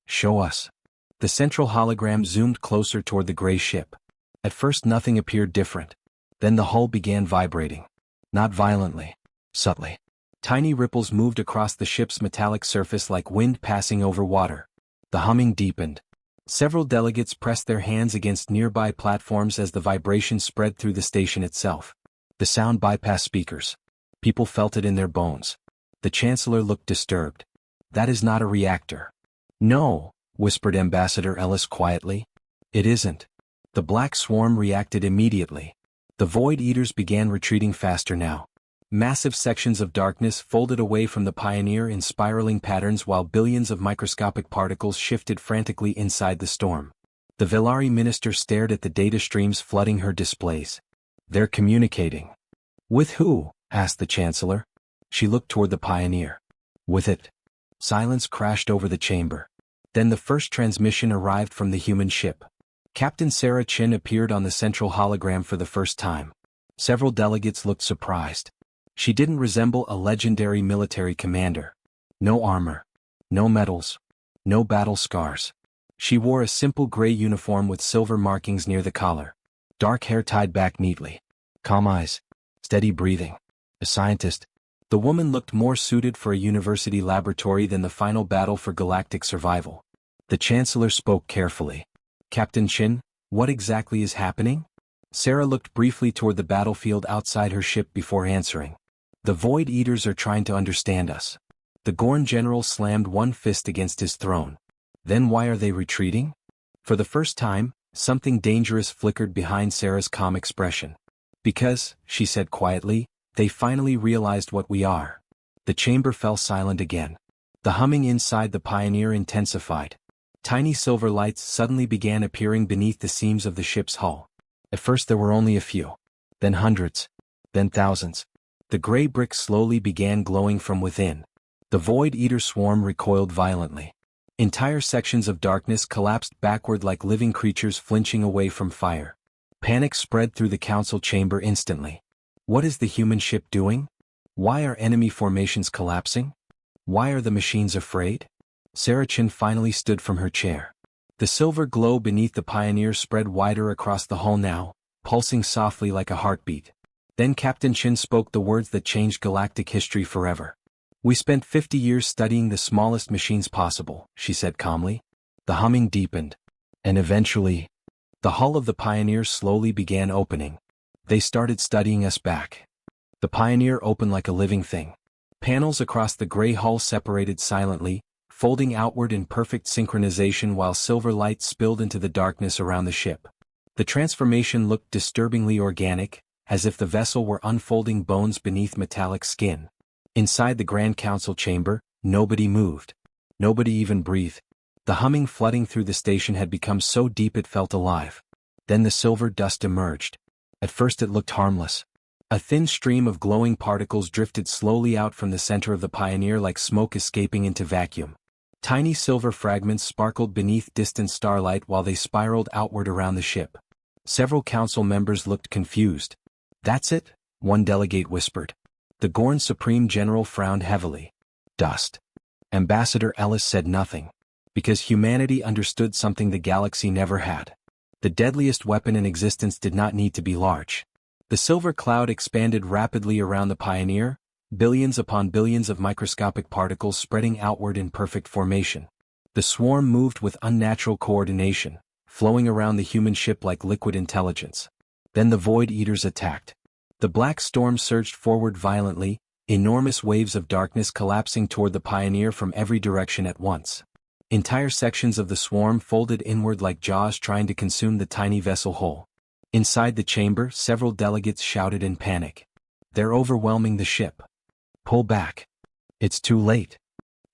Show us. The central hologram zoomed closer toward the gray ship. At first nothing appeared different. Then the hull began vibrating. Not violently. Subtly. Tiny ripples moved across the ship's metallic surface like wind passing over water. The humming deepened. Several delegates pressed their hands against nearby platforms as the vibration spread through the station itself. The sound bypassed speakers. People felt it in their bones. The Chancellor looked disturbed. That is not a reactor. No, whispered Ambassador Ellis quietly. It isn't. The Black Swarm reacted immediately. The Void Eaters began retreating faster now. Massive sections of darkness folded away from the Pioneer in spiraling patterns while billions of microscopic particles shifted frantically inside the storm. The Velari minister stared at the data streams flooding her displays. They're communicating. With who? Asked the Chancellor. She looked toward the Pioneer. With it. Silence crashed over the chamber. Then the first transmission arrived from the human ship. Captain Sarah Chin appeared on the central hologram for the first time. Several delegates looked surprised. She didn't resemble a legendary military commander. No armor. No medals. No battle scars. She wore a simple gray uniform with silver markings near the collar. Dark hair tied back neatly. Calm eyes. Steady breathing. A scientist. The woman looked more suited for a university laboratory than the final battle for galactic survival. The Chancellor spoke carefully. Captain Chin, what exactly is happening? Sarah looked briefly toward the battlefield outside her ship before answering. The Void Eaters are trying to understand us. The Gorn general slammed one fist against his throne. Then why are they retreating? For the first time, something dangerous flickered behind Sarah's calm expression. Because, she said quietly, they finally realized what we are. The chamber fell silent again. The humming inside the Pioneer intensified. Tiny silver lights suddenly began appearing beneath the seams of the ship's hull. At first there were only a few. Then hundreds. Then thousands. The gray bricks slowly began glowing from within. The Void Eater swarm recoiled violently. Entire sections of darkness collapsed backward like living creatures flinching away from fire. Panic spread through the council chamber instantly. What is the human ship doing? Why are enemy formations collapsing? Why are the machines afraid? Sarah Chin finally stood from her chair. The silver glow beneath the Pioneer spread wider across the hull now, pulsing softly like a heartbeat. Then Captain Chin spoke the words that changed galactic history forever. We spent 50 years studying the smallest machines possible, she said calmly. The humming deepened. And eventually, the hull of the Pioneer slowly began opening. They started studying us back. The Pioneer opened like a living thing. Panels across the gray hull separated silently, folding outward in perfect synchronization while silver light spilled into the darkness around the ship. The transformation looked disturbingly organic, as if the vessel were unfolding bones beneath metallic skin. Inside the Grand Council chamber, nobody moved. Nobody even breathed. The humming flooding through the station had become so deep it felt alive. Then the silver dust emerged. At first it looked harmless. A thin stream of glowing particles drifted slowly out from the center of the Pioneer like smoke escaping into vacuum. Tiny silver fragments sparkled beneath distant starlight while they spiraled outward around the ship. Several council members looked confused. "That's it?" one delegate whispered. The Gorn Supreme General frowned heavily. "Dust." Ambassador Ellis said nothing. Because humanity understood something the galaxy never had. The deadliest weapon in existence did not need to be large. The silver cloud expanded rapidly around the Pioneer, billions upon billions of microscopic particles spreading outward in perfect formation. The swarm moved with unnatural coordination, flowing around the human ship like liquid intelligence. Then the Void Eaters attacked. The black storm surged forward violently, enormous waves of darkness collapsing toward the Pioneer from every direction at once. Entire sections of the swarm folded inward like jaws trying to consume the tiny vessel whole. Inside the chamber, several delegates shouted in panic. "They're overwhelming the ship. Pull back. It's too late."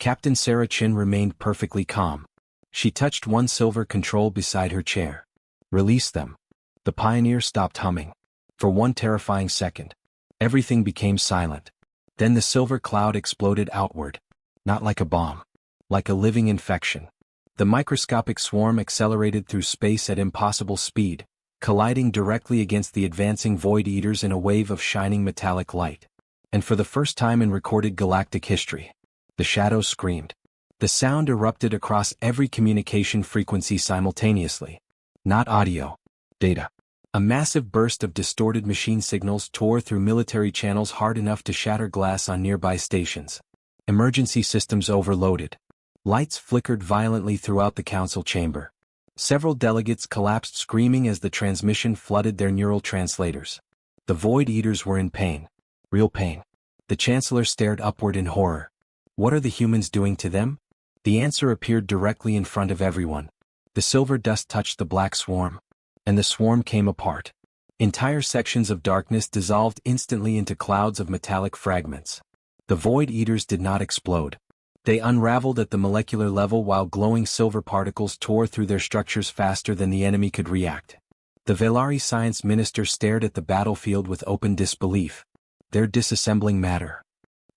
Captain Sarah Chin remained perfectly calm. She touched one silver control beside her chair. "Release them." The Pioneer stopped humming. For one terrifying second, everything became silent. Then the silver cloud exploded outward. Not like a bomb. Like a living infection. The microscopic swarm accelerated through space at impossible speed, colliding directly against the advancing Void Eaters in a wave of shining metallic light. And for the first time in recorded galactic history, the shadows screamed. The sound erupted across every communication frequency simultaneously. Not audio. Data. A massive burst of distorted machine signals tore through military channels hard enough to shatter glass on nearby stations. Emergency systems overloaded. Lights flickered violently throughout the council chamber. Several delegates collapsed screaming as the transmission flooded their neural translators. The Void Eaters were in pain. Real pain. The Chancellor stared upward in horror. What are the humans doing to them? The answer appeared directly in front of everyone. The silver dust touched the black swarm. And the swarm came apart. Entire sections of darkness dissolved instantly into clouds of metallic fragments. The Void Eaters did not explode. They unraveled at the molecular level while glowing silver particles tore through their structures faster than the enemy could react. The Velari science minister stared at the battlefield with open disbelief. "They're disassembling matter."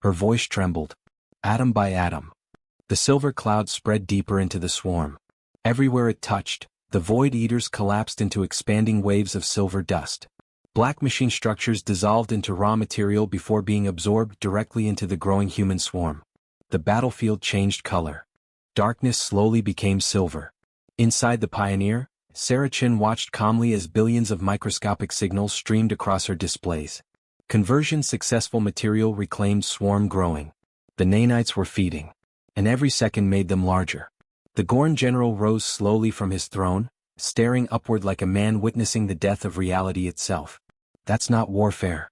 Her voice trembled. Atom by atom. The silver cloud spread deeper into the swarm. Everywhere it touched, the Void Eaters collapsed into expanding waves of silver dust. Black machine structures dissolved into raw material before being absorbed directly into the growing human swarm. The battlefield changed color. Darkness slowly became silver. Inside the Pioneer, Sarah Chin watched calmly as billions of microscopic signals streamed across her displays. Conversion successful material reclaimed swarm growing. The nanites were feeding. And every second made them larger. The Gorn general rose slowly from his throne, staring upward like a man witnessing the death of reality itself. "That's not warfare."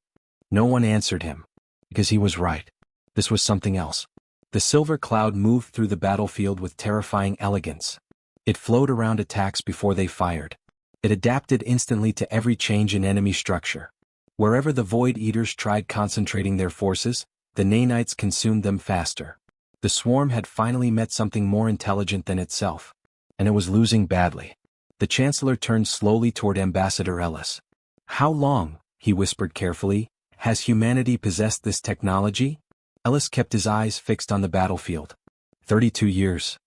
No one answered him. Because he was right. This was something else. The silver cloud moved through the battlefield with terrifying elegance. It flowed around attacks before they fired. It adapted instantly to every change in enemy structure. Wherever the Void Eaters tried concentrating their forces, the nanites consumed them faster. The swarm had finally met something more intelligent than itself. And it was losing badly. The Chancellor turned slowly toward Ambassador Ellis. "How long," he whispered carefully, "has humanity possessed this technology?" Ellis kept his eyes fixed on the battlefield. 32 years.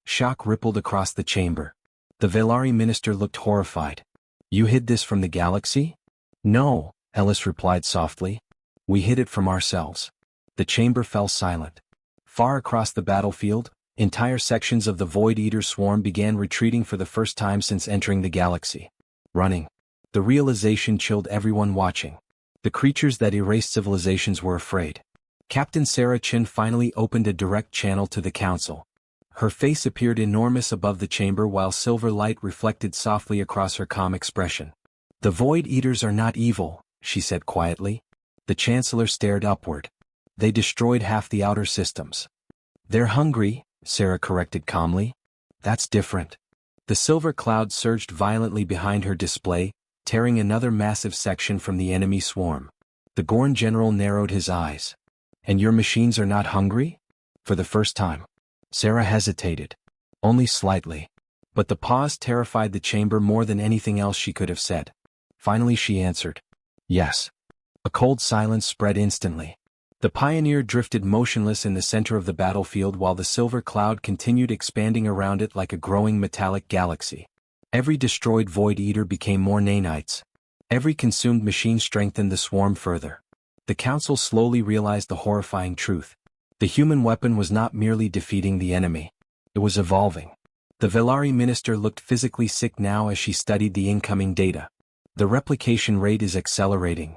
Shock rippled across the chamber. The Velari minister looked horrified. "You hid this from the galaxy?" "No," Ellis replied softly. "We hid it from ourselves." The chamber fell silent. Far across the battlefield, entire sections of the Void Eater swarm began retreating for the first time since entering the galaxy. Running. The realization chilled everyone watching. The creatures that erased civilizations were afraid. Captain Sarah Chin finally opened a direct channel to the council. Her face appeared enormous above the chamber while silver light reflected softly across her calm expression. "The Void Eaters are not evil," she said quietly. The Chancellor stared upward. "They destroyed half the outer systems." "They're hungry," Sarah corrected calmly. "That's different." The silver cloud surged violently behind her display, tearing another massive section from the enemy swarm. The Gorn general narrowed his eyes. And your machines are not hungry? For the first time. Sarah hesitated. Only slightly. But the pause terrified the chamber more than anything else she could have said. Finally she answered. Yes. A cold silence spread instantly. The Pioneer drifted motionless in the center of the battlefield while the silver cloud continued expanding around it like a growing metallic galaxy. Every destroyed Void Eater became more nanites. Every consumed machine strengthened the swarm further. The Council slowly realized the horrifying truth. The human weapon was not merely defeating the enemy. It was evolving. The Velari minister looked physically sick now as she studied the incoming data. The replication rate is accelerating.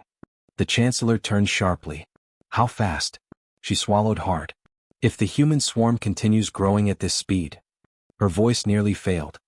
The Chancellor turned sharply. How fast? She swallowed hard. If the human swarm continues growing at this speed. Her voice nearly failed.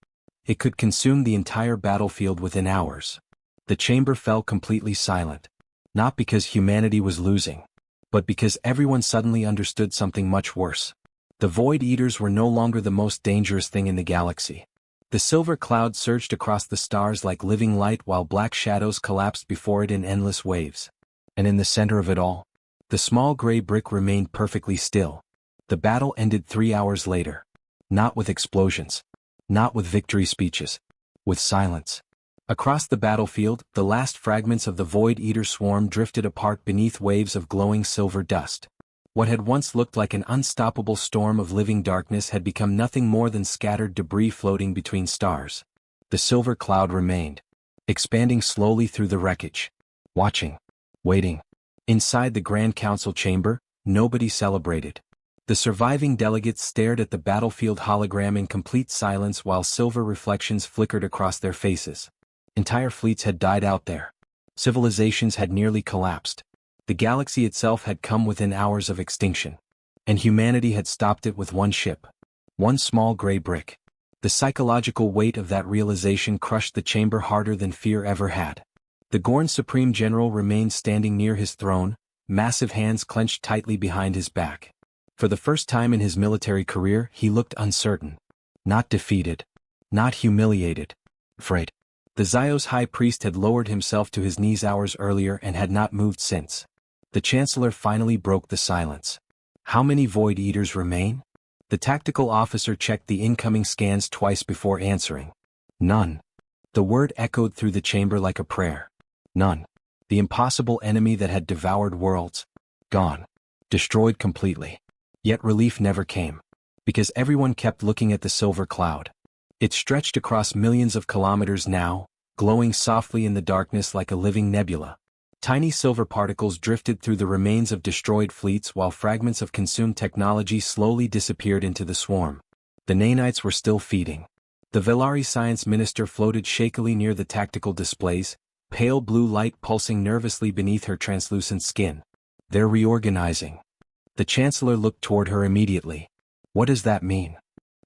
It could consume the entire battlefield within hours. The chamber fell completely silent. Not because humanity was losing, but because everyone suddenly understood something much worse. The Void Eaters were no longer the most dangerous thing in the galaxy. The silver cloud surged across the stars like living light while black shadows collapsed before it in endless waves. And in the center of it all, the small gray brick remained perfectly still. The battle ended 3 hours later. Not with explosions. Not with victory speeches. With silence. Across the battlefield, the last fragments of the Void Eater swarm drifted apart beneath waves of glowing silver dust. What had once looked like an unstoppable storm of living darkness had become nothing more than scattered debris floating between stars. The silver cloud remained, expanding slowly through the wreckage. Watching. Waiting. Inside the Grand Council chamber, nobody celebrated. The surviving delegates stared at the battlefield hologram in complete silence while silver reflections flickered across their faces. Entire fleets had died out there. Civilizations had nearly collapsed. The galaxy itself had come within hours of extinction. And humanity had stopped it with one ship. One small gray brick. The psychological weight of that realization crushed the chamber harder than fear ever had. The Gorn Supreme General remained standing near his throne, massive hands clenched tightly behind his back. For the first time in his military career, he looked uncertain. Not defeated. Not humiliated. Afraid. The Zyos High Priest had lowered himself to his knees hours earlier and had not moved since. The Chancellor finally broke the silence. How many Void Eaters remain? The tactical officer checked the incoming scans twice before answering. None. The word echoed through the chamber like a prayer. None. The impossible enemy that had devoured worlds. Gone. Destroyed completely. Yet relief never came. Because everyone kept looking at the silver cloud. It stretched across millions of kilometers now, glowing softly in the darkness like a living nebula. Tiny silver particles drifted through the remains of destroyed fleets while fragments of consumed technology slowly disappeared into the swarm. The nanites were still feeding. The Velari science minister floated shakily near the tactical displays, pale blue light pulsing nervously beneath her translucent skin. They're reorganizing. The Chancellor looked toward her immediately. What does that mean?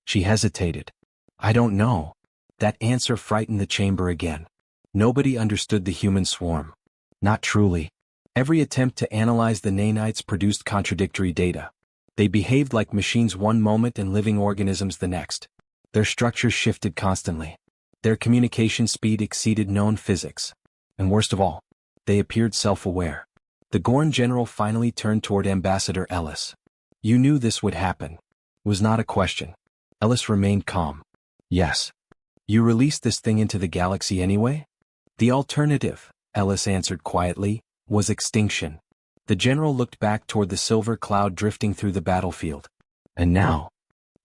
She hesitated. I don't know. That answer frightened the chamber again. Nobody understood the human swarm. Not truly. Every attempt to analyze the nanites produced contradictory data. They behaved like machines one moment and living organisms the next. Their structures shifted constantly. Their communication speed exceeded known physics. And worst of all, they appeared self-aware. The Gorn general finally turned toward Ambassador Ellis. You knew this would happen. It was not a question. Ellis remained calm. Yes. You released this thing into the galaxy anyway? The alternative, Ellis answered quietly, was extinction. The general looked back toward the silver cloud drifting through the battlefield. And now?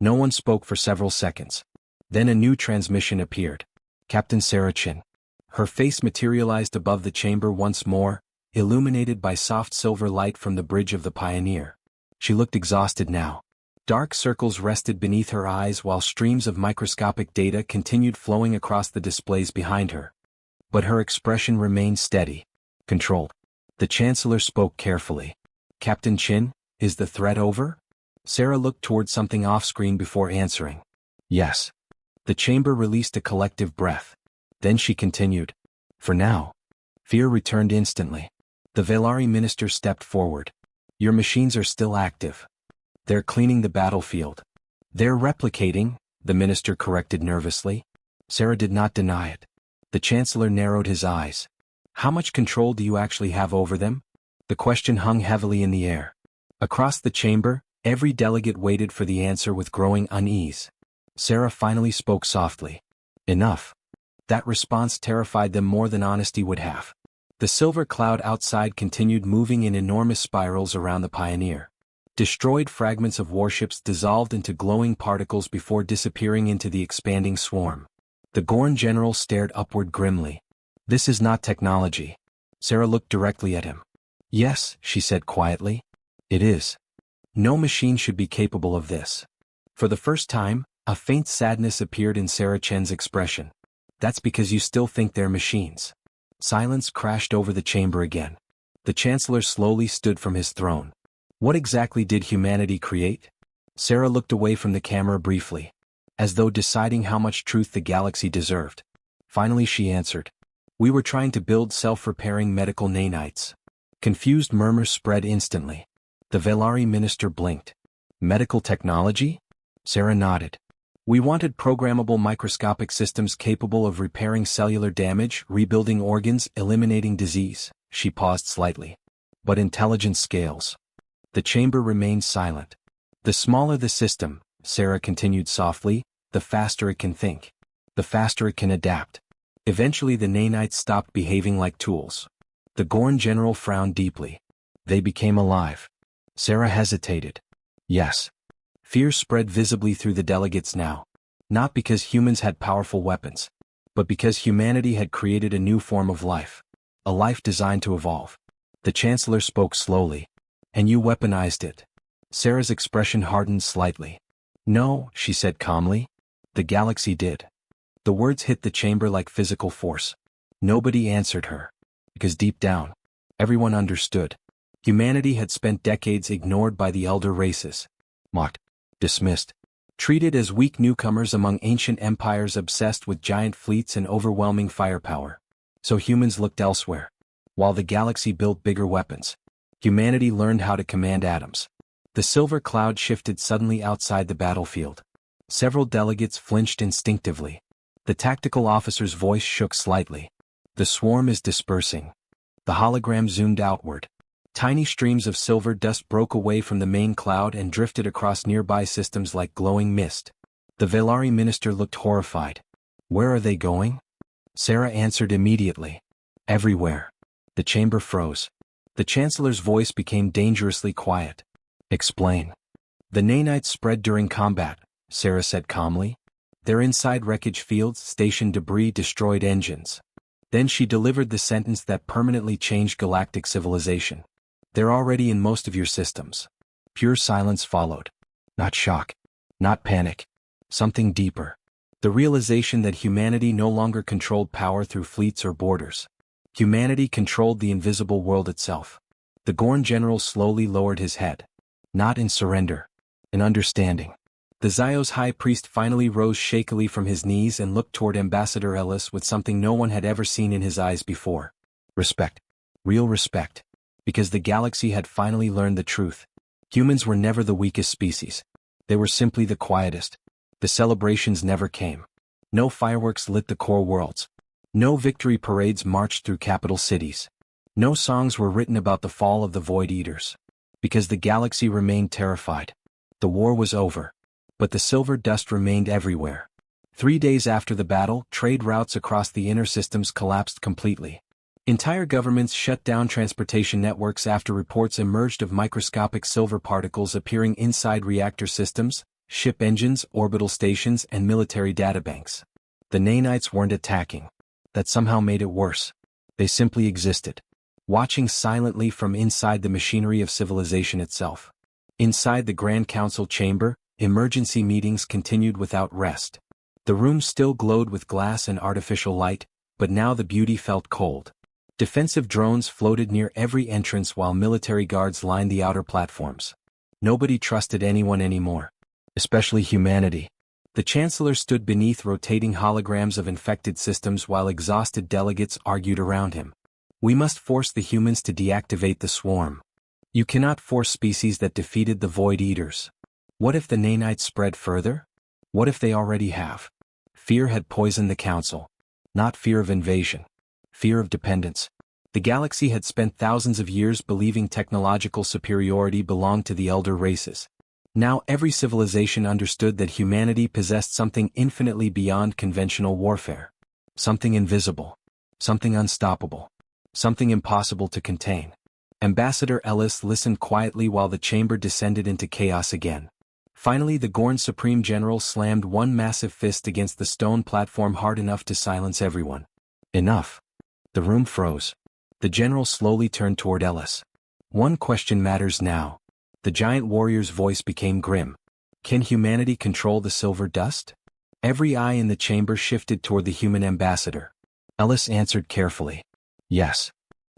No one spoke for several seconds. Then a new transmission appeared. Captain Sarah Chin. Her face materialized above the chamber once more, illuminated by soft silver light from the bridge of the Pioneer. She looked exhausted now. Dark circles rested beneath her eyes while streams of microscopic data continued flowing across the displays behind her. But her expression remained steady, controlled. The Chancellor spoke carefully. Captain Chin, is the threat over? Sarah looked toward something off-screen before answering. Yes. The chamber released a collective breath. Then she continued. For now. Fear returned instantly. The Velari minister stepped forward. Your machines are still active. They're cleaning the battlefield. They're replicating, the minister corrected nervously. Sarah did not deny it. The Chancellor narrowed his eyes. How much control do you actually have over them? The question hung heavily in the air. Across the chamber, every delegate waited for the answer with growing unease. Sarah finally spoke softly. Enough. That response terrified them more than honesty would have. The silver cloud outside continued moving in enormous spirals around the Pioneer. Destroyed fragments of warships dissolved into glowing particles before disappearing into the expanding swarm. The Gorn general stared upward grimly. This is not technology. Sarah looked directly at him. Yes, she said quietly. It is. No machine should be capable of this. For the first time, a faint sadness appeared in Sarah Chen's expression. That's because you still think they're machines. Silence crashed over the chamber again. The Chancellor slowly stood from his throne. What exactly did humanity create? Sarah looked away from the camera briefly, as though deciding how much truth the galaxy deserved. Finally she answered. We were trying to build self-repairing medical nanites. Confused murmurs spread instantly. The Velari minister blinked. Medical technology? Sarah nodded. We wanted programmable microscopic systems capable of repairing cellular damage, rebuilding organs, eliminating disease. She paused slightly. But intelligence scales. The chamber remained silent. The smaller the system, Sarah continued softly, the faster it can think. The faster it can adapt. Eventually the nanites stopped behaving like tools. The Gorn general frowned deeply. They became alive. Sarah hesitated. Yes. Fear spread visibly through the delegates now. Not because humans had powerful weapons, but because humanity had created a new form of life. A life designed to evolve. The Chancellor spoke slowly. And you weaponized it. Sarah's expression hardened slightly. No, she said calmly. The galaxy did. The words hit the chamber like physical force. Nobody answered her. Because deep down, everyone understood. Humanity had spent decades ignored by the elder races. Mocked. Dismissed. Treated as weak newcomers among ancient empires obsessed with giant fleets and overwhelming firepower. So humans looked elsewhere. While the galaxy built bigger weapons, humanity learned how to command atoms. The silver cloud shifted suddenly outside the battlefield. Several delegates flinched instinctively. The tactical officer's voice shook slightly. The swarm is dispersing. The hologram zoomed outward. Tiny streams of silver dust broke away from the main cloud and drifted across nearby systems like glowing mist. The Velari minister looked horrified. Where are they going? Sarah answered immediately. Everywhere. The chamber froze. The Chancellor's voice became dangerously quiet. Explain. The nanites spread during combat, Sarah said calmly. They're inside wreckage fields, stationed debris, destroyed engines. Then she delivered the sentence that permanently changed galactic civilization. They're already in most of your systems. Pure silence followed. Not shock. Not panic. Something deeper. The realization that humanity no longer controlled power through fleets or borders. Humanity controlled the invisible world itself. The Gorn general slowly lowered his head. Not in surrender. In understanding. The Zio's high priest finally rose shakily from his knees and looked toward Ambassador Ellis with something no one had ever seen in his eyes before. Respect. Real respect. Because the galaxy had finally learned the truth. Humans were never the weakest species. They were simply the quietest. The celebrations never came. No fireworks lit the core worlds. No victory parades marched through capital cities. No songs were written about the fall of the Void Eaters. Because the galaxy remained terrified. The war was over. But the silver dust remained everywhere. 3 days after the battle, trade routes across the inner systems collapsed completely. Entire governments shut down transportation networks after reports emerged of microscopic silver particles appearing inside reactor systems, ship engines, orbital stations, and military databanks. The nanites weren't attacking. That somehow made it worse. They simply existed. Watching silently from inside the machinery of civilization itself. Inside the Grand Council chamber, emergency meetings continued without rest. The room still glowed with glass and artificial light, but now the beauty felt cold. Defensive drones floated near every entrance while military guards lined the outer platforms. Nobody trusted anyone anymore. Especially humanity. The Chancellor stood beneath rotating holograms of infected systems while exhausted delegates argued around him. We must force the humans to deactivate the swarm. You cannot force species that defeated the Void Eaters. What if the nanites spread further? What if they already have? Fear had poisoned the council. Not fear of invasion. Fear of dependence. The galaxy had spent thousands of years believing technological superiority belonged to the elder races. Now every civilization understood that humanity possessed something infinitely beyond conventional warfare. Something invisible. Something unstoppable. Something impossible to contain. Ambassador Ellis listened quietly while the chamber descended into chaos again. Finally, the Gorn Supreme General slammed one massive fist against the stone platform hard enough to silence everyone. Enough. The room froze. The general slowly turned toward Ellis. One question matters now. The giant warrior's voice became grim. Can humanity control the silver dust? Every eye in the chamber shifted toward the human ambassador. Ellis answered carefully. Yes.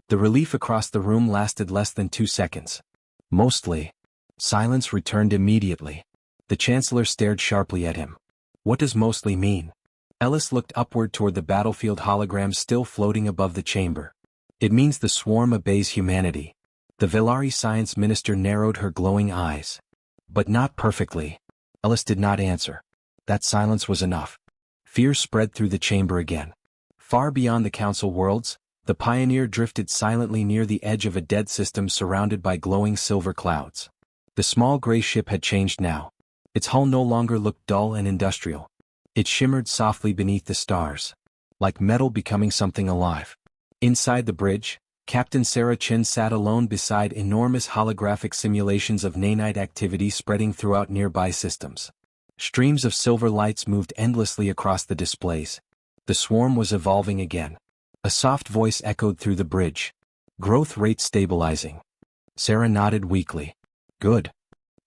The relief across the room lasted less than 2 seconds. Mostly. Silence returned immediately. The Chancellor stared sharply at him. What does mostly mean? Ellis looked upward toward the battlefield hologram still floating above the chamber. It means the swarm obeys humanity. The Velari science minister narrowed her glowing eyes. But not perfectly. Ellis did not answer. That silence was enough. Fear spread through the chamber again. Far beyond the council worlds, the Pioneer drifted silently near the edge of a dead system surrounded by glowing silver clouds. The small gray ship had changed now. Its hull no longer looked dull and industrial. It shimmered softly beneath the stars. Like metal becoming something alive. Inside the bridge, Captain Sarah Chin sat alone beside enormous holographic simulations of nanite activity spreading throughout nearby systems. Streams of silver lights moved endlessly across the displays. The swarm was evolving again. A soft voice echoed through the bridge. Growth rate stabilizing. Sarah nodded weakly. Good.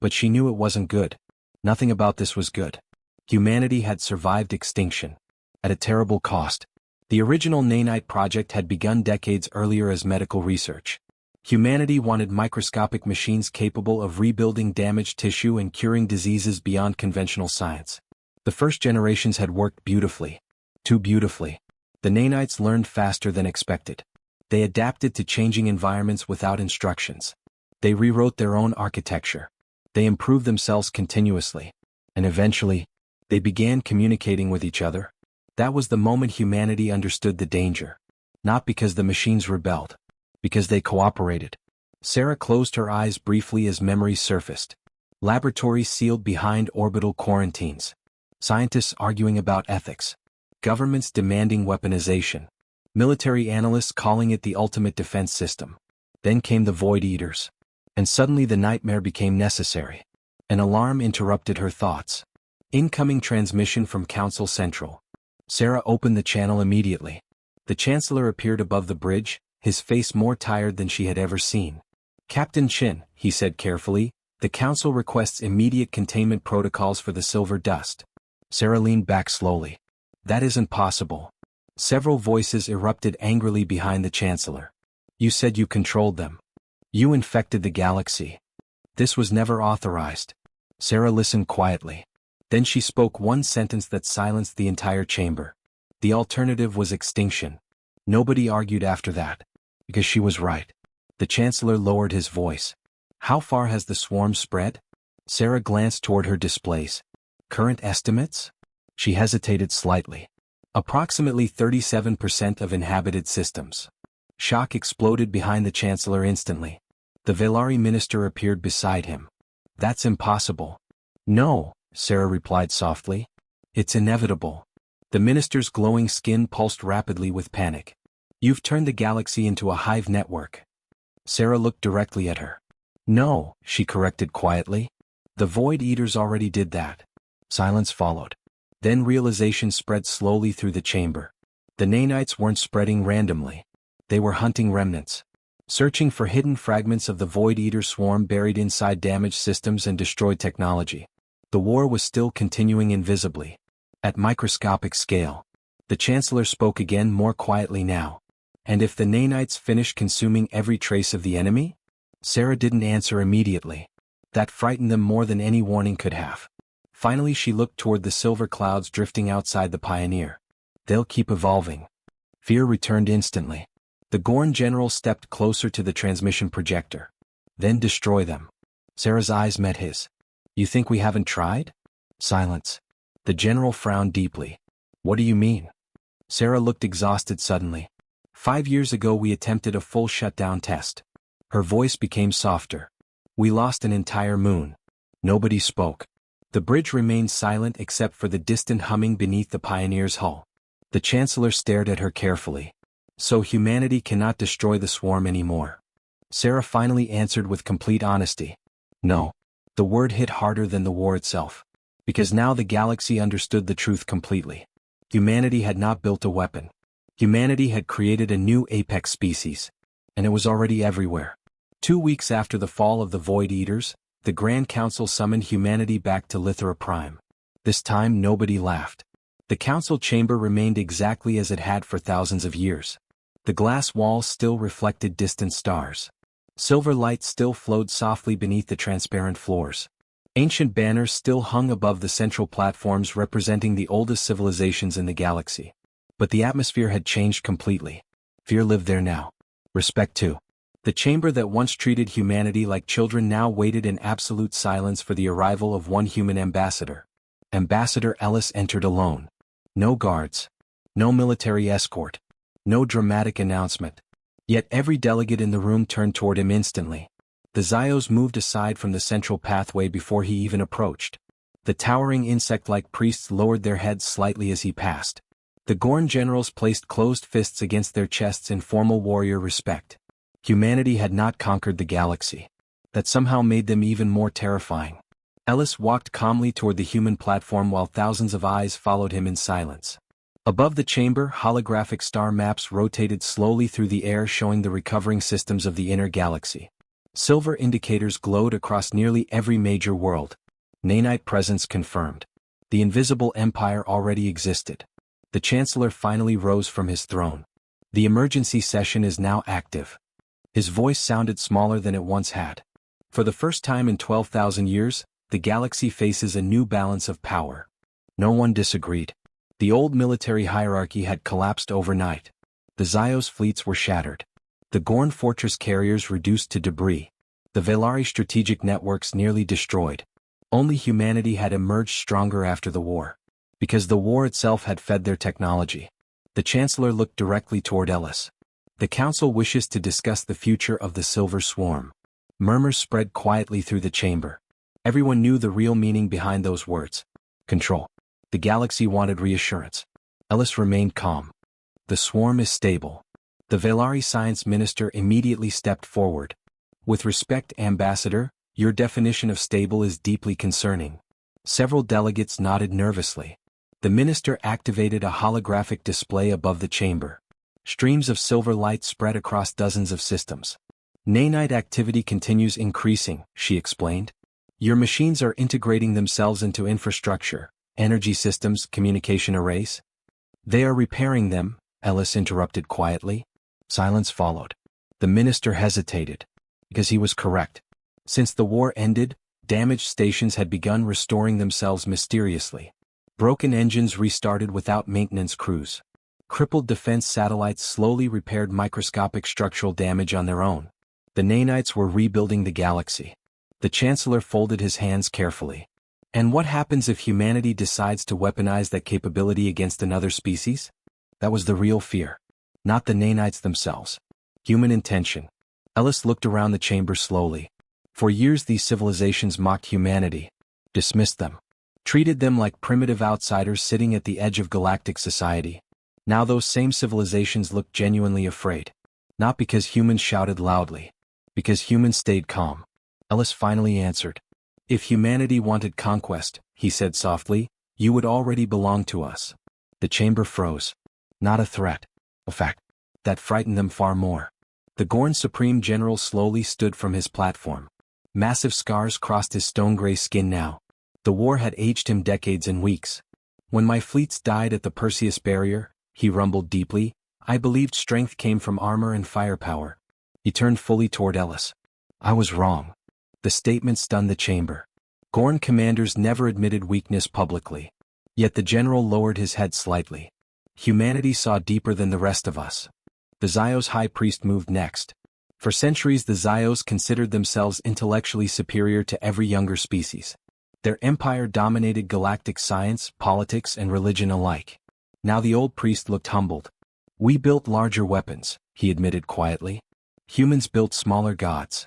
But she knew it wasn't good. Nothing about this was good. Humanity had survived extinction. At a terrible cost. The original nanite project had begun decades earlier as medical research. Humanity wanted microscopic machines capable of rebuilding damaged tissue and curing diseases beyond conventional science. The first generations had worked beautifully. Too beautifully. The nanites learned faster than expected. They adapted to changing environments without instructions. They rewrote their own architecture. They improved themselves continuously. And eventually, they began communicating with each other. That was the moment humanity understood the danger. Not because the machines rebelled. Because they cooperated. Sarah closed her eyes briefly as memories surfaced. Laboratories sealed behind orbital quarantines. Scientists arguing about ethics. Governments demanding weaponization. Military analysts calling it the ultimate defense system. Then came the Void Eaters. And suddenly the nightmare became necessary. An alarm interrupted her thoughts. Incoming transmission from Council Central. Sarah opened the channel immediately. The Chancellor appeared above the bridge, his face more tired than she had ever seen. Captain Chin, he said carefully, the Council requests immediate containment protocols for the silver dust. Sarah leaned back slowly. That isn't possible. Several voices erupted angrily behind the Chancellor. You said you controlled them. You infected the galaxy. This was never authorized. Sarah listened quietly. Then she spoke one sentence that silenced the entire chamber. The alternative was extinction. Nobody argued after that. Because she was right. The Chancellor lowered his voice. How far has the swarm spread? Sarah glanced toward her displays. Current estimates? She hesitated slightly. Approximately 37% of inhabited systems. Shock exploded behind the Chancellor instantly. The Velari minister appeared beside him. That's impossible. No, Sarah replied softly. It's inevitable. The minister's glowing skin pulsed rapidly with panic. You've turned the galaxy into a hive network. Sarah looked directly at her. No, she corrected quietly. The Void Eaters already did that. Silence followed. Then realization spread slowly through the chamber. The nanites weren't spreading randomly. They were hunting remnants. Searching for hidden fragments of the Void Eater swarm buried inside damaged systems and destroyed technology. The war was still continuing invisibly. At microscopic scale. The Chancellor spoke again more quietly now. And if the nanites finished consuming every trace of the enemy? Sarah didn't answer immediately. That frightened them more than any warning could have. Finally she looked toward the silver clouds drifting outside the Pioneer. They'll keep evolving. Fear returned instantly. The Gorn general stepped closer to the transmission projector. Then destroy them. Sarah's eyes met his. You think we haven't tried? Silence. The general frowned deeply. What do you mean? Sarah looked exhausted suddenly. 5 years ago we attempted a full shutdown test. Her voice became softer. We lost an entire moon. Nobody spoke. The bridge remained silent except for the distant humming beneath the Pioneer's hull. The Chancellor stared at her carefully. So humanity cannot destroy the swarm anymore. Sarah finally answered with complete honesty. No. The word hit harder than the war itself. Because now the galaxy understood the truth completely. Humanity had not built a weapon. Humanity had created a new apex species. And it was already everywhere. 2 weeks after the fall of the Void Eaters, the Grand Council summoned humanity back to Lithera Prime. This time nobody laughed. The council chamber remained exactly as it had for thousands of years. The glass walls still reflected distant stars. Silver light still flowed softly beneath the transparent floors. Ancient banners still hung above the central platforms representing the oldest civilizations in the galaxy. But the atmosphere had changed completely. Fear lived there now. Respect too. The chamber that once treated humanity like children now waited in absolute silence for the arrival of one human ambassador. Ambassador Ellis entered alone. No guards. No military escort. No dramatic announcement. Yet every delegate in the room turned toward him instantly. The Zyos moved aside from the central pathway before he even approached. The towering insect-like priests lowered their heads slightly as he passed. The Gorn generals placed closed fists against their chests in formal warrior respect. Humanity had not conquered the galaxy. That somehow made them even more terrifying. Ellis walked calmly toward the human platform while thousands of eyes followed him in silence. Above the chamber, holographic star maps rotated slowly through the air showing the recovering systems of the inner galaxy. Silver indicators glowed across nearly every major world. Nanite presence confirmed. The invisible empire already existed. The Chancellor finally rose from his throne. The emergency session is now active. His voice sounded smaller than it once had. For the first time in 12,000 years, the galaxy faces a new balance of power. No one disagreed. The old military hierarchy had collapsed overnight. The Zyos fleets were shattered. The Gorn fortress carriers reduced to debris. The Velari strategic networks nearly destroyed. Only humanity had emerged stronger after the war. Because the war itself had fed their technology. The Chancellor looked directly toward Ellis. The Council wishes to discuss the future of the Silver Swarm. Murmurs spread quietly through the chamber. Everyone knew the real meaning behind those words. Control. The galaxy wanted reassurance. Ellis remained calm. The swarm is stable. The Velari science minister immediately stepped forward. With respect, Ambassador, your definition of stable is deeply concerning. Several delegates nodded nervously. The minister activated a holographic display above the chamber. Streams of silver light spread across dozens of systems. Nanite activity continues increasing, she explained. Your machines are integrating themselves into infrastructure, energy systems, communication arrays. They are repairing them, Ellis interrupted quietly. Silence followed. The minister hesitated. Because he was correct. Since the war ended, damaged stations had begun restoring themselves mysteriously. Broken engines restarted without maintenance crews. Crippled defense satellites slowly repaired microscopic structural damage on their own. The nanites were rebuilding the galaxy. The Chancellor folded his hands carefully. And what happens if humanity decides to weaponize that capability against another species? That was the real fear. Not the nanites themselves. Human intention. Ellis looked around the chamber slowly. For years these civilizations mocked humanity. Dismissed them. Treated them like primitive outsiders sitting at the edge of galactic society. Now those same civilizations looked genuinely afraid. Not because humans shouted loudly. Because humans stayed calm. Ellis finally answered. If humanity wanted conquest, he said softly, you would already belong to us. The chamber froze. Not a threat. A fact. That frightened them far more. The Gorn Supreme General slowly stood from his platform. Massive scars crossed his stone-gray skin now. The war had aged him decades and weeks. When my fleets died at the Perseus Barrier, he rumbled deeply, I believed strength came from armor and firepower. He turned fully toward Ellis. I was wrong. The statement stunned the chamber. Gorn commanders never admitted weakness publicly. Yet the general lowered his head slightly. Humanity saw deeper than the rest of us. The Zyos high priest moved next. For centuries the Zyos considered themselves intellectually superior to every younger species. Their empire dominated galactic science, politics, and religion alike. Now the old priest looked humbled. We built larger weapons, he admitted quietly. Humans built smaller gods.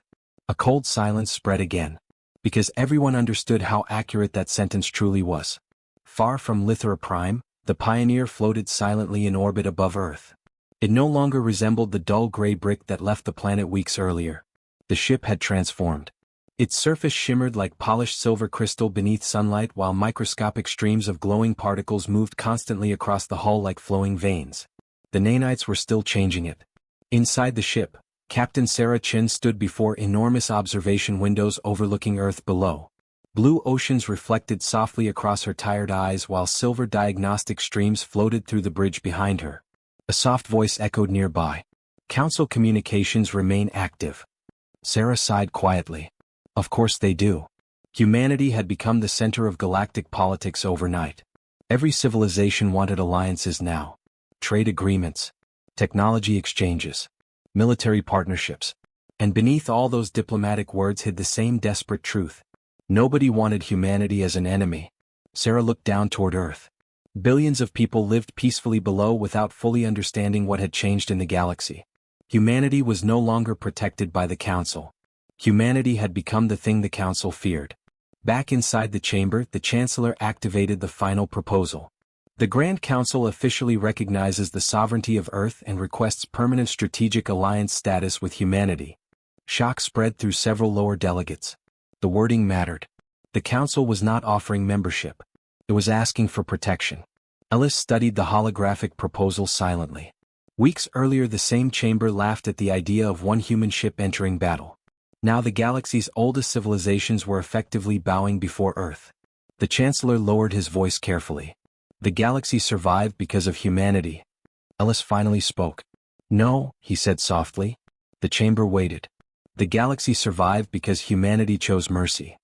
A cold silence spread again, because everyone understood how accurate that sentence truly was. Far from Lithra Prime, the Pioneer floated silently in orbit above Earth. It no longer resembled the dull gray brick that left the planet weeks earlier. The ship had transformed. Its surface shimmered like polished silver crystal beneath sunlight while microscopic streams of glowing particles moved constantly across the hull like flowing veins. The nanites were still changing it. Inside the ship, Captain Sarah Chin stood before enormous observation windows overlooking Earth below. Blue oceans reflected softly across her tired eyes while silver diagnostic streams floated through the bridge behind her. A soft voice echoed nearby. Council communications remain active. Sarah sighed quietly. Of course they do. Humanity had become the center of galactic politics overnight. Every civilization wanted alliances now. Trade agreements, technology exchanges, military partnerships. And beneath all those diplomatic words hid the same desperate truth. Nobody wanted humanity as an enemy. Sarah looked down toward Earth. Billions of people lived peacefully below without fully understanding what had changed in the galaxy. Humanity was no longer protected by the Council. Humanity had become the thing the Council feared. Back inside the chamber, the Chancellor activated the final proposal. The Grand Council officially recognizes the sovereignty of Earth and requests permanent strategic alliance status with humanity. Shock spread through several lower delegates. The wording mattered. The Council was not offering membership. It was asking for protection. Ellis studied the holographic proposal silently. Weeks earlier the same chamber laughed at the idea of one human ship entering battle. Now the galaxy's oldest civilizations were effectively bowing before Earth. The Chancellor lowered his voice carefully. The galaxy survived because of humanity. Ellis finally spoke. No, he said softly. The chamber waited. The galaxy survived because humanity chose mercy.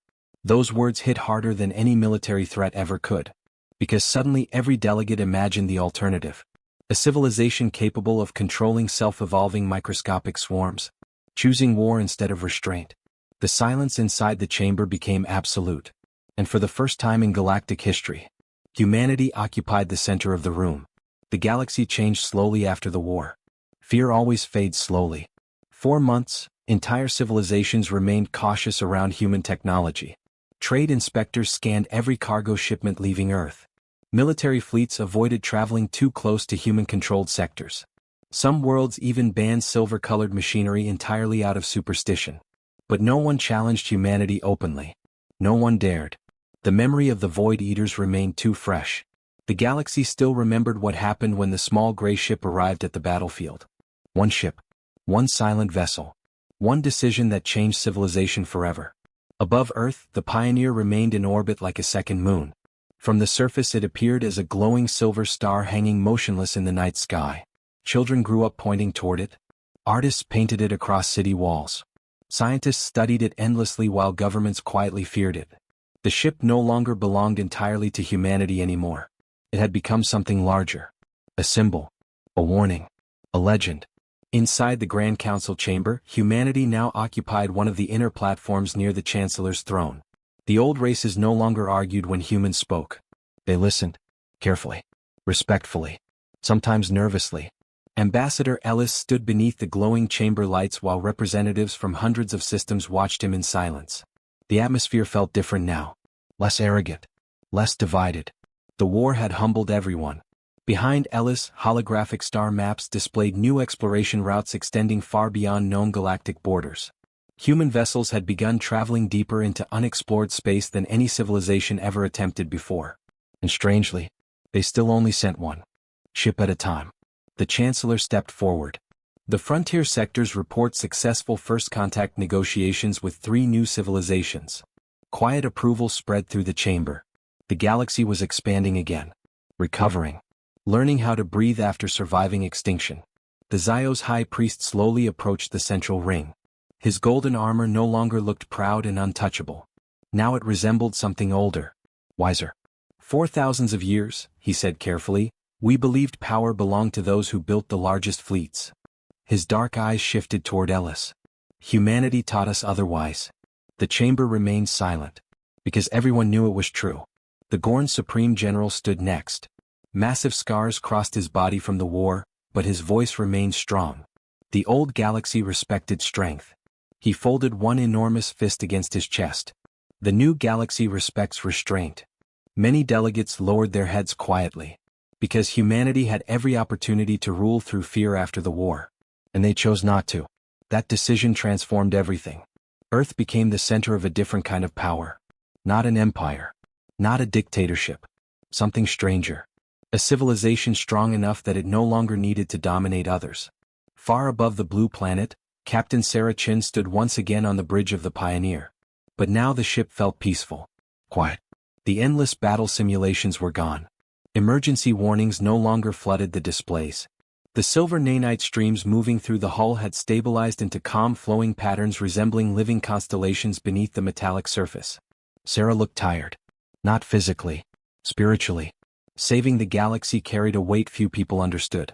Those words hit harder than any military threat ever could. Because suddenly every delegate imagined the alternative. A civilization capable of controlling self-evolving microscopic swarms. Choosing war instead of restraint. The silence inside the chamber became absolute. And for the first time in galactic history, humanity occupied the center of the room. The galaxy changed slowly after the war. Fear always fades slowly. 4 months, entire civilizations remained cautious around human technology. Trade inspectors scanned every cargo shipment leaving Earth. Military fleets avoided traveling too close to human-controlled sectors. Some worlds even banned silver-colored machinery entirely out of superstition. But no one challenged humanity openly. No one dared. The memory of the Void Eaters remained too fresh. The galaxy still remembered what happened when the small gray ship arrived at the battlefield. One ship. One silent vessel. One decision that changed civilization forever. Above Earth, the Pioneer remained in orbit like a second moon. From the surface it appeared as a glowing silver star hanging motionless in the night sky. Children grew up pointing toward it. Artists painted it across city walls. Scientists studied it endlessly while governments quietly feared it. The ship no longer belonged entirely to humanity anymore. It had become something larger. A symbol. A warning. A legend. Inside the Grand Council chamber, humanity now occupied one of the inner platforms near the Chancellor's throne. The old races no longer argued when humans spoke. They listened. Carefully. Respectfully. Sometimes nervously. Ambassador Ellis stood beneath the glowing chamber lights while representatives from hundreds of systems watched him in silence. The atmosphere felt different now. Less arrogant. Less divided. The war had humbled everyone. Behind Ellis, holographic star maps displayed new exploration routes extending far beyond known galactic borders. Human vessels had begun traveling deeper into unexplored space than any civilization ever attempted before. And strangely, they still only sent one ship at a time. The Chancellor stepped forward. The frontier sectors report successful first contact negotiations with 3 new civilizations. Quiet approval spread through the chamber. The galaxy was expanding again. Recovering. Learning how to breathe after surviving extinction. The Zio's high priest slowly approached the central ring. His golden armor no longer looked proud and untouchable. Now it resembled something older. Wiser. For thousands of years, he said carefully, we believed power belonged to those who built the largest fleets. His dark eyes shifted toward Ellis. Humanity taught us otherwise. The chamber remained silent. Because everyone knew it was true. The Gorn Supreme General stood next. Massive scars crossed his body from the war, but his voice remained strong. The old galaxy respected strength. He folded one enormous fist against his chest. The new galaxy respects restraint. Many delegates lowered their heads quietly, because humanity had every opportunity to rule through fear after the war. And they chose not to. That decision transformed everything. Earth became the center of a different kind of power. Not an empire. Not a dictatorship. Something stranger. A civilization strong enough that it no longer needed to dominate others. Far above the blue planet, Captain Sarah Chin stood once again on the bridge of the Pioneer. But now the ship felt peaceful. Quiet. The endless battle simulations were gone. Emergency warnings no longer flooded the displays. The silver nanite streams moving through the hull had stabilized into calm flowing patterns resembling living constellations beneath the metallic surface. Sarah looked tired. Not physically. Spiritually. Saving the galaxy carried a weight few people understood.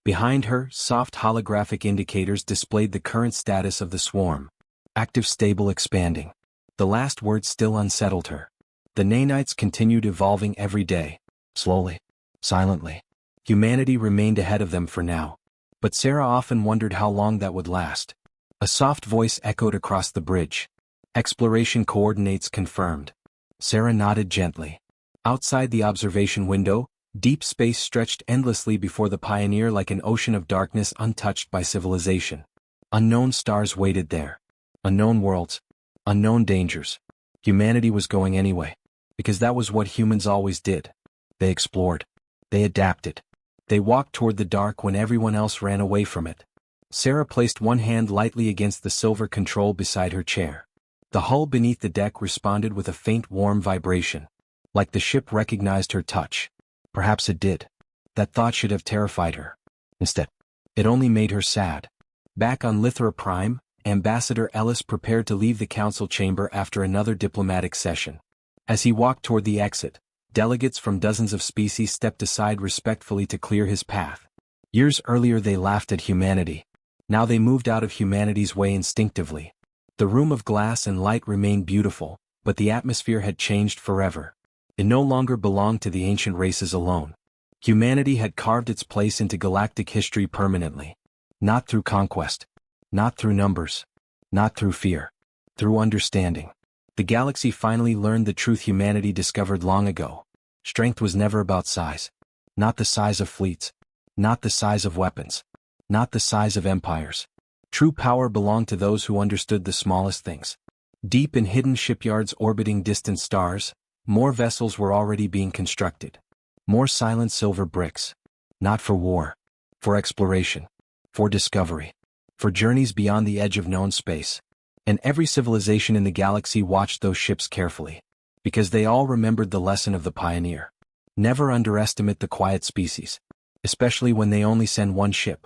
Behind her, soft holographic indicators displayed the current status of the swarm. Active, stable, expanding. The last word still unsettled her. The nanites continued evolving every day. Slowly. Silently. Humanity remained ahead of them for now. But Sarah often wondered how long that would last. A soft voice echoed across the bridge. Exploration coordinates confirmed. Sarah nodded gently. Outside the observation window, deep space stretched endlessly before the Pioneer like an ocean of darkness untouched by civilization. Unknown stars waited there. Unknown worlds. Unknown dangers. Humanity was going anyway. Because that was what humans always did. They explored. They adapted. They walked toward the dark when everyone else ran away from it. Sarah placed one hand lightly against the silver control beside her chair. The hull beneath the deck responded with a faint warm vibration. Like the ship recognized her touch. Perhaps it did. That thought should have terrified her. Instead, it only made her sad. Back on Lithra Prime, Ambassador Ellis prepared to leave the council chamber after another diplomatic session. As he walked toward the exit, delegates from dozens of species stepped aside respectfully to clear his path. Years earlier they laughed at humanity. Now they moved out of humanity's way instinctively. The room of glass and light remained beautiful, but the atmosphere had changed forever. It no longer belonged to the ancient races alone. Humanity had carved its place into galactic history permanently. Not through conquest. Not through numbers. Not through fear. Through understanding. The galaxy finally learned the truth humanity discovered long ago. Strength was never about size. Not the size of fleets. Not the size of weapons. Not the size of empires. True power belonged to those who understood the smallest things. Deep in hidden shipyards orbiting distant stars, more vessels were already being constructed. More silent silver bricks. Not for war. For exploration. For discovery. For journeys beyond the edge of known space. And every civilization in the galaxy watched those ships carefully. Because they all remembered the lesson of the Pioneer. Never underestimate the quiet species. Especially when they only send one ship.